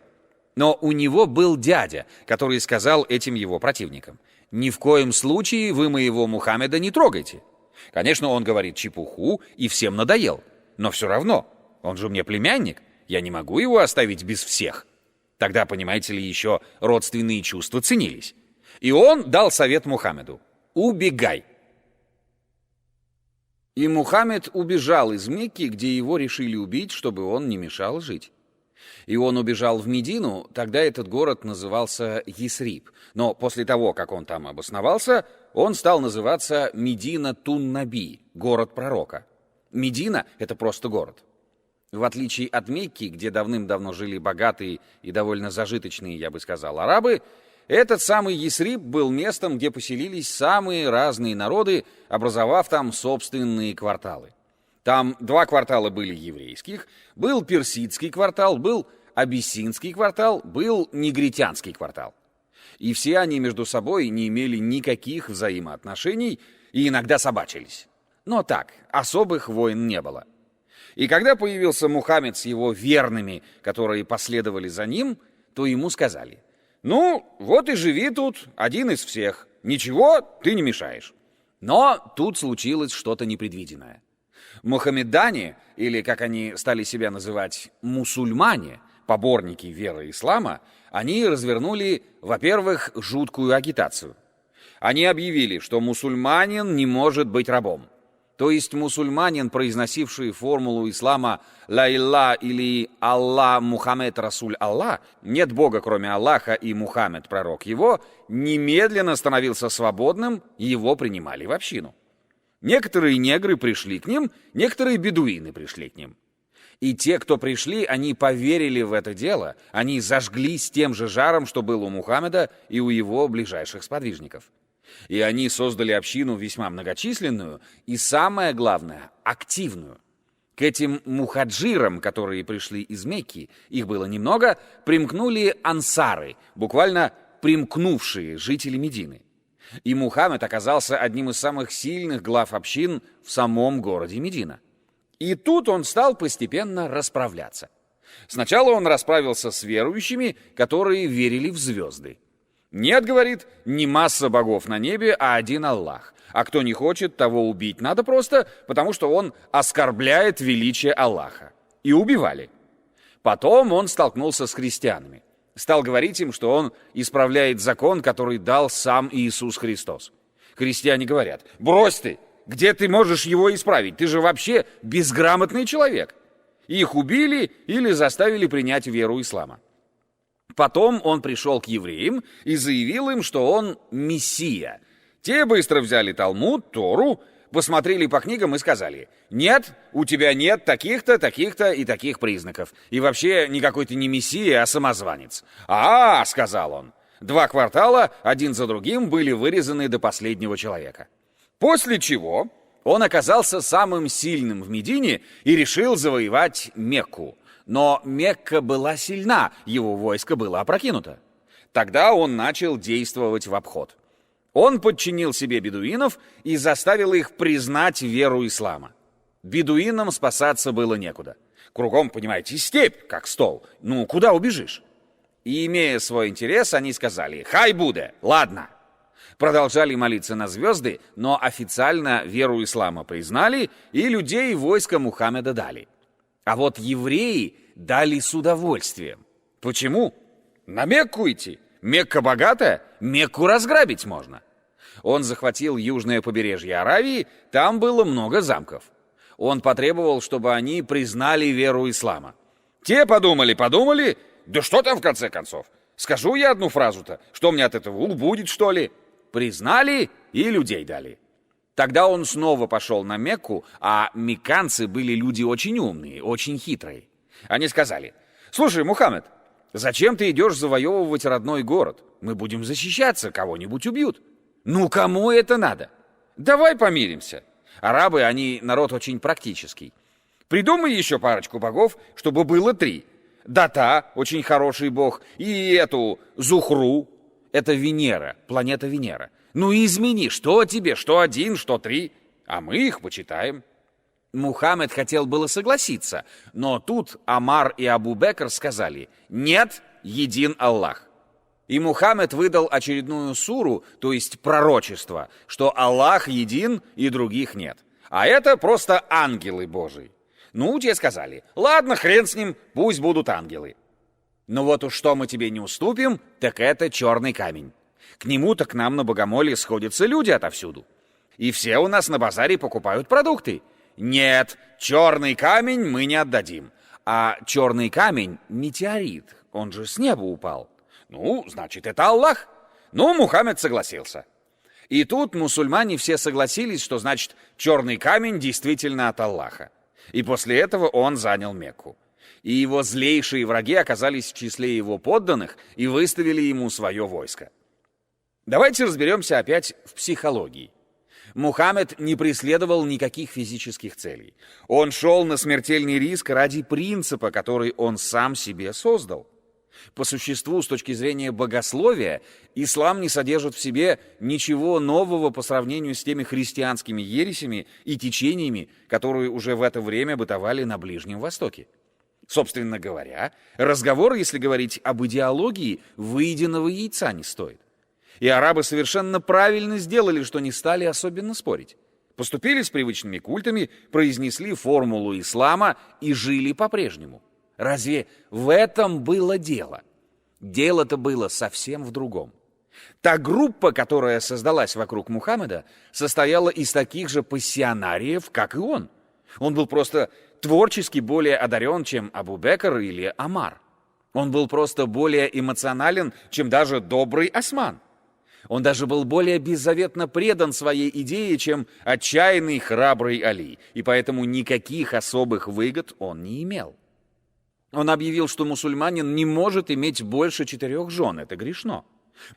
Но у него был дядя, который сказал этим его противникам: ни в коем случае вы моего Мухаммеда не трогайте. Конечно, он говорит чепуху и всем надоел, но все равно, он же мне племянник, я не могу его оставить без всех. Тогда, понимаете ли, еще родственные чувства ценились. И он дал совет Мухаммеду: убегай. И Мухаммед убежал из Мекки, где его решили убить, чтобы он не мешал жить. И он убежал в Медину, тогда этот город назывался Ясриб. Но после того, как он там обосновался, он стал называться Медина-Тун-Наби, город пророка. Медина — это просто город. В отличие от Мекки, где давным-давно жили богатые и довольно зажиточные, я бы сказал, арабы, этот самый Ясриб был местом, где поселились самые разные народы, образовав там собственные кварталы. Там 2 квартала были еврейских, был персидский квартал, был абиссинский квартал, был негритянский квартал. И все они между собой не имели никаких взаимоотношений и иногда собачились. Но так, особых войн не было. И когда появился Мухаммед с его верными, которые последовали за ним, то ему сказали: «Ну, вот и живи тут, один из всех. Ничего, ты не мешаешь». Но тут случилось что-то непредвиденное. Мухаммедане, или, как они стали себя называть, мусульмане, поборники веры ислама, они развернули, во-первых, жуткую агитацию. Они объявили, что мусульманин не может быть рабом. То есть мусульманин, произносивший формулу ислама «Ла илля» или «Аллах Мухаммед Расуль Аллах», «Нет Бога, кроме Аллаха, и Мухаммед, пророк его», немедленно становился свободным, и его принимали в общину. Некоторые негры пришли к ним, некоторые бедуины пришли к ним. И те, кто пришли, они поверили в это дело, они зажглись тем же жаром, что был у Мухаммеда и у его ближайших сподвижников. И они создали общину весьма многочисленную и, самое главное, активную. К этим мухаджирам, которые пришли из Мекки, их было немного, примкнули ансары, буквально примкнувшие жители Медины. И Мухаммед оказался одним из самых сильных глав общин в самом городе Медина. И тут он стал постепенно расправляться. Сначала он расправился с верующими, которые верили в звезды. «Нет, — говорит, — не масса богов на небе, а один Аллах. А кто не хочет, того убить надо просто, потому что он оскорбляет величие Аллаха». И убивали. Потом он столкнулся с христианами. Стал говорить им, что он исправляет закон, который дал сам Иисус Христос. Христиане говорят: «Брось ты! Где ты можешь его исправить? Ты же вообще безграмотный человек!» Их убили или заставили принять веру ислама. Потом он пришел к евреям и заявил им, что он мессия. Те быстро взяли Талмуд, Тору, посмотрели по книгам и сказали: «Нет, у тебя нет таких-то, таких-то и таких признаков. И вообще никакой ты не мессия, а самозванец». «А, — сказал он, — 2 квартала один за другим были вырезаны до последнего человека». После чего он оказался самым сильным в Медине и решил завоевать Мекку. Но Мекка была сильна, его войско было опрокинуто. Тогда он начал действовать в обход. Он подчинил себе бедуинов и заставил их признать веру ислама. Бедуинам спасаться было некуда. Кругом, понимаете, степь, как стол. Ну, куда убежишь? И, имея свой интерес, они сказали: «Хай буде, ладно». Продолжали молиться на звезды, но официально веру ислама признали и людей войска Мухаммеда дали. А вот евреи дали с удовольствием. Почему? На Мекку идти. Мекка богатая, Мекку разграбить можно. Он захватил южное побережье Аравии, там было много замков. Он потребовал, чтобы они признали веру ислама. Те подумали, да что там в конце концов? Скажу я одну фразу-то, что мне от этого убудет, что ли? Признали и людей дали. Тогда он снова пошел на Мекку, а мекканцы были люди очень умные, очень хитрые. Они сказали: «Слушай, Мухаммед, зачем ты идешь завоевывать родной город? Мы будем защищаться, кого-нибудь убьют». «Ну, кому это надо? Давай помиримся». Арабы, они народ очень практический. Придумай еще парочку богов, чтобы было 3. Дата, очень хороший бог, и эту Зухру, это Венера, планета Венера. Ну и измени, что тебе, что 1, что 3, а мы их почитаем. Мухаммед хотел было согласиться, но тут Амар и Абу-Бекр сказали: «Нет, един Аллах». И Мухаммед выдал очередную суру, то есть пророчество, что Аллах един и других нет. А это просто ангелы Божии. Ну, те сказали: «Ладно, хрен с ним, пусть будут ангелы». Но вот уж что мы тебе не уступим, так это черный камень. К нему-то к нам на богомолье сходятся люди отовсюду. И все у нас на базаре покупают продукты. Нет, черный камень мы не отдадим. А черный камень — метеорит, он же с неба упал. Ну, значит, это Аллах. Ну, Мухаммед согласился. И тут мусульмане все согласились, что, значит, черный камень действительно от Аллаха. И после этого он занял Мекку. И его злейшие враги оказались в числе его подданных и выставили ему свое войско. Давайте разберемся опять в психологии. Мухаммед не преследовал никаких физических целей. Он шел на смертельный риск ради принципа, который он сам себе создал. По существу, с точки зрения богословия, ислам не содержит в себе ничего нового по сравнению с теми христианскими ересями и течениями, которые уже в это время бытовали на Ближнем Востоке. Собственно говоря, разговор, если говорить об идеологии, выеденного яйца не стоит. И арабы совершенно правильно сделали, что не стали особенно спорить. Поступили с привычными культами, произнесли формулу ислама и жили по-прежнему. Разве в этом было дело? Дело-то было совсем в другом. Та группа, которая создалась вокруг Мухаммеда, состояла из таких же пассионариев, как и он. Он был просто творчески более одарен, чем Абу-Бекр или Амар. Он был просто более эмоционален, чем даже добрый Осман. Он даже был более беззаветно предан своей идее, чем отчаянный храбрый Али, и поэтому никаких особых выгод он не имел. Он объявил, что мусульманин не может иметь больше 4 жен, это грешно.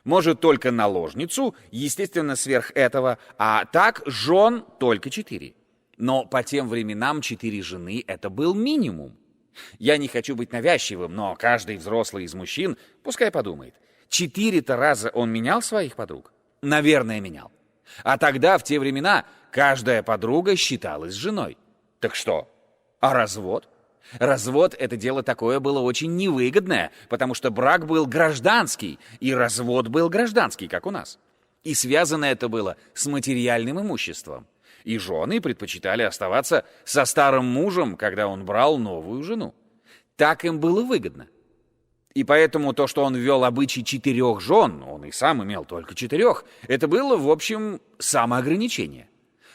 Может только наложницу, естественно, сверх этого, а так жен только 4. Но по тем временам 4 жены — это был минимум. Я не хочу быть навязчивым, но каждый взрослый из мужчин пускай подумает: 4-то раза он менял своих подруг? Наверное, менял. А тогда, в те времена, каждая подруга считалась женой. Так что? А развод? Развод — это дело такое было очень невыгодное, потому что брак был гражданский, и развод был гражданский, как у нас. И связано это было с материальным имуществом. И жены предпочитали оставаться со старым мужем, когда он брал новую жену. Так им было выгодно. И поэтому то, что он ввел обычай 4 жен, он и сам имел только 4, это было, в общем, самоограничение.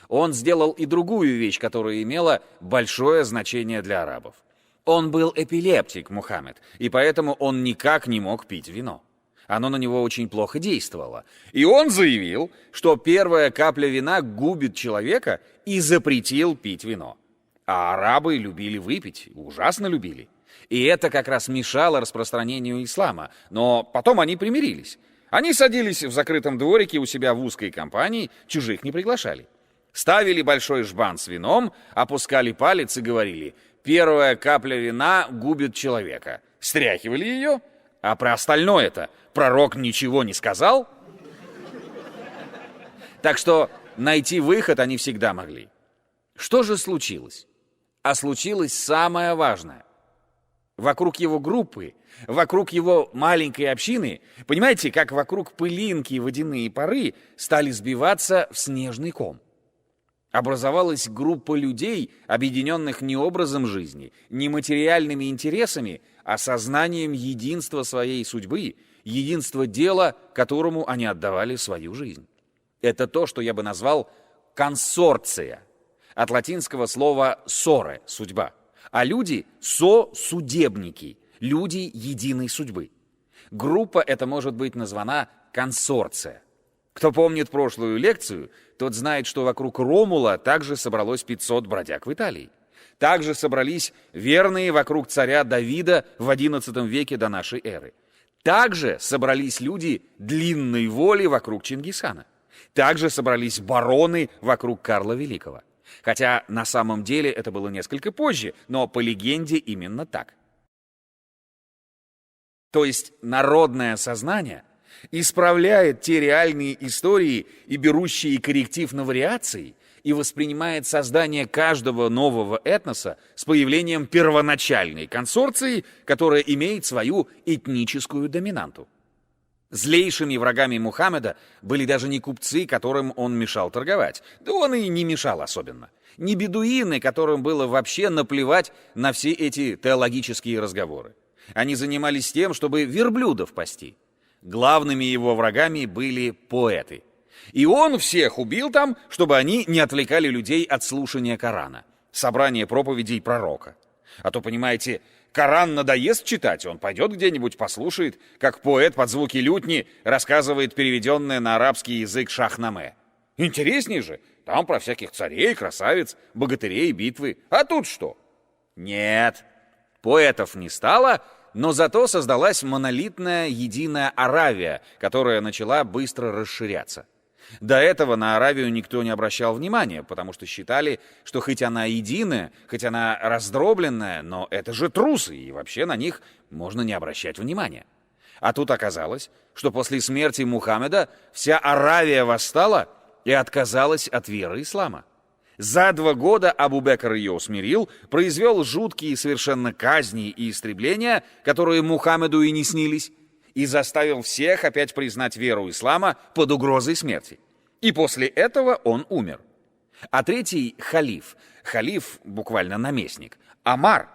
Он сделал и другую вещь, которая имела большое значение для арабов. Он был эпилептик, Мухаммед, и поэтому он никак не мог пить вино. Оно на него очень плохо действовало. И он заявил, что первая капля вина губит человека, и запретил пить вино. А арабы любили выпить, ужасно любили. И это как раз мешало распространению ислама. Но потом они примирились. Они садились в закрытом дворике у себя в узкой компании, чужих не приглашали. Ставили большой жбан с вином, опускали палец и говорили: «Первая капля вина губит человека». Стряхивали ее, а про остальное-то пророк ничего не сказал. Так что найти выход они всегда могли. Что же случилось? А случилось самое важное. Вокруг его группы, вокруг его маленькой общины, понимаете, как вокруг пылинки водяные пары стали сбиваться в снежный ком. Образовалась группа людей, объединенных не образом жизни, не материальными интересами, а сознанием единства своей судьбы, единства дела, которому они отдавали свою жизнь. Это то, что я бы назвал консорция. От латинского слова «соре» — судьба. А люди — сосудебники, люди единой судьбы. Группа эта может быть названа консорция. Кто помнит прошлую лекцию, тот знает, что вокруг Ромула также собралось 500 бродяг в Италии. Также собрались верные вокруг царя Давида в XI веке до нашей эры. Также собрались люди длинной воли вокруг Чингисхана. Также собрались бароны вокруг Карла Великого. Хотя на самом деле это было несколько позже, но по легенде именно так. То есть народное сознание исправляет те реальные истории и берущие корректив на вариации и воспринимает создание каждого нового этноса с появлением первоначальной консорции, которая имеет свою этническую доминанту. Злейшими врагами Мухаммеда были даже не купцы, которым он мешал торговать. Да он и не мешал особенно. Не бедуины, которым было вообще наплевать на все эти теологические разговоры. Они занимались тем, чтобы верблюдов пасти. Главными его врагами были поэты. И он всех убил там, чтобы они не отвлекали людей от слушания Корана, собрания проповедей пророка. А то, понимаете, Коран надоест читать, он пойдет где-нибудь послушает, как поэт под звуки лютни рассказывает переведенное на арабский язык Шахнаме. Интересней же, там про всяких царей, красавиц, богатырей, битвы. А тут что? Нет, поэтов не стало, но зато создалась монолитная единая Аравия, которая начала быстро расширяться. До этого на Аравию никто не обращал внимания, потому что считали, что хоть она единая, хоть она раздробленная, но это же трусы, и вообще на них можно не обращать внимания. А тут оказалось, что после смерти Мухаммеда вся Аравия восстала и отказалась от веры ислама. За 2 года Абу-Бекр ее усмирил, произвел жуткие совершенно казни и истребления, которые Мухаммеду и не снились, и заставил всех опять признать веру ислама под угрозой смерти. И после этого он умер. А третий халиф, буквально наместник, Амар,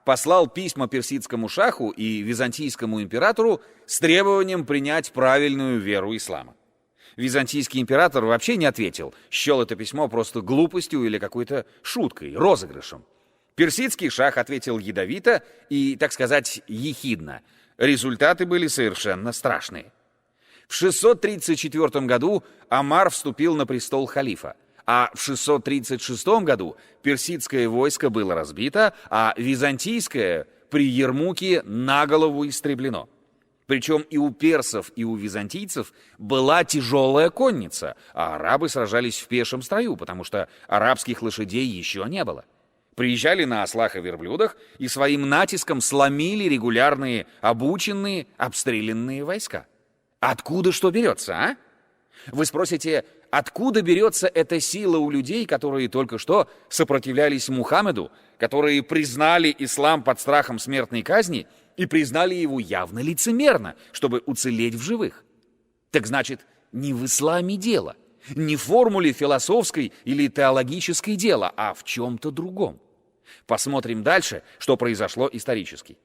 послал письма персидскому шаху и византийскому императору с требованием принять правильную веру ислама. Византийский император вообще не ответил, счел это письмо просто глупостью или какой-то шуткой, розыгрышем. Персидский шах ответил ядовито и, так сказать, ехидно. Результаты были совершенно страшные. В 634 году Амар вступил на престол халифа, а в 636 году персидское войско было разбито, а византийское при Ярмуке наголову истреблено. Причем и у персов, и у византийцев была тяжелая конница, а арабы сражались в пешем строю, потому что арабских лошадей еще не было. Приезжали на ослах и верблюдах и своим натиском сломили регулярные, обученные, обстрелянные войска. Откуда что берется, а? Вы спросите, откуда берется эта сила у людей, которые только что сопротивлялись Мухаммеду, которые признали ислам под страхом смертной казни и признали его явно лицемерно, чтобы уцелеть в живых? Так значит, не в исламе дело, не в формуле философской или теологической дело, а в чем-то другом. Посмотрим дальше, что произошло исторически.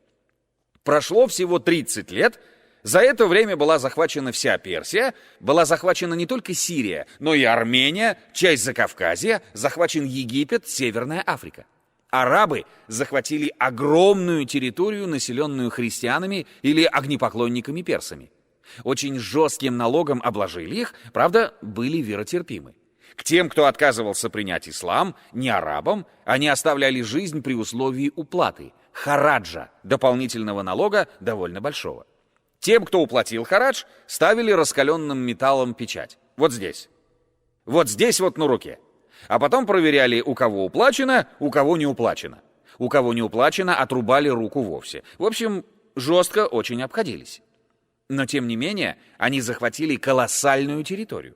Прошло всего 30 лет. За это время была захвачена вся Персия, была захвачена не только Сирия, но и Армения, часть Закавказья, захвачен Египет, Северная Африка. Арабы захватили огромную территорию, населенную христианами или огнепоклонниками-персами. Очень жестким налогом обложили их, правда, были веротерпимы. К тем, кто отказывался принять ислам, не арабам, они оставляли жизнь при условии уплаты – хараджа, дополнительного налога довольно большого. Тем, кто уплатил харадж, ставили раскаленным металлом печать. Вот здесь. Вот здесь вот на руке. А потом проверяли, у кого уплачено, у кого не уплачено. У кого не уплачено, отрубали руку вовсе. В общем, жестко очень обходились. Но, тем не менее, они захватили колоссальную территорию.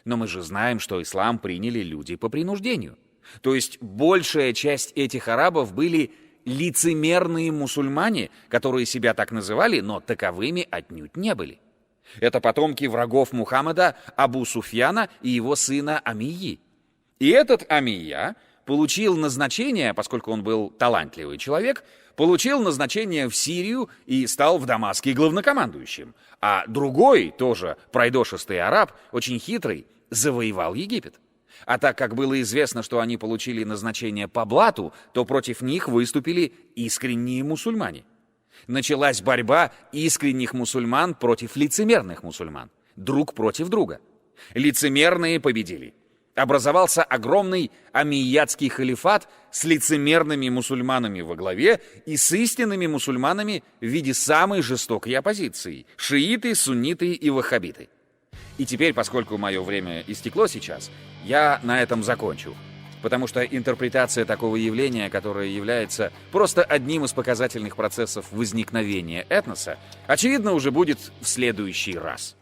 Но мы же знаем, что ислам приняли люди по принуждению. То есть большая часть этих арабов были лицемерные мусульмане, которые себя так называли, но таковыми отнюдь не были. Это потомки врагов Мухаммада Абу Суфьяна и его сына Амийи. И этот Амийя получил назначение, поскольку он был талантливый человек, получил назначение в Сирию и стал в Дамаске главнокомандующим. А другой, тоже пройдошистый араб, очень хитрый, завоевал Египет. А так как было известно, что они получили назначение по блату, то против них выступили искренние мусульмане. Началась борьба искренних мусульман против лицемерных мусульман, друг против друга. Лицемерные победили. Образовался огромный амийядский халифат с лицемерными мусульманами во главе и с истинными мусульманами в виде самой жестокой оппозиции – шииты, сунниты и ваххабиты. И теперь, поскольку мое время истекло сейчас, я на этом закончу. Потому что интерпретация такого явления, которое является просто одним из показательных процессов возникновения этноса, очевидно, уже будет в следующий раз.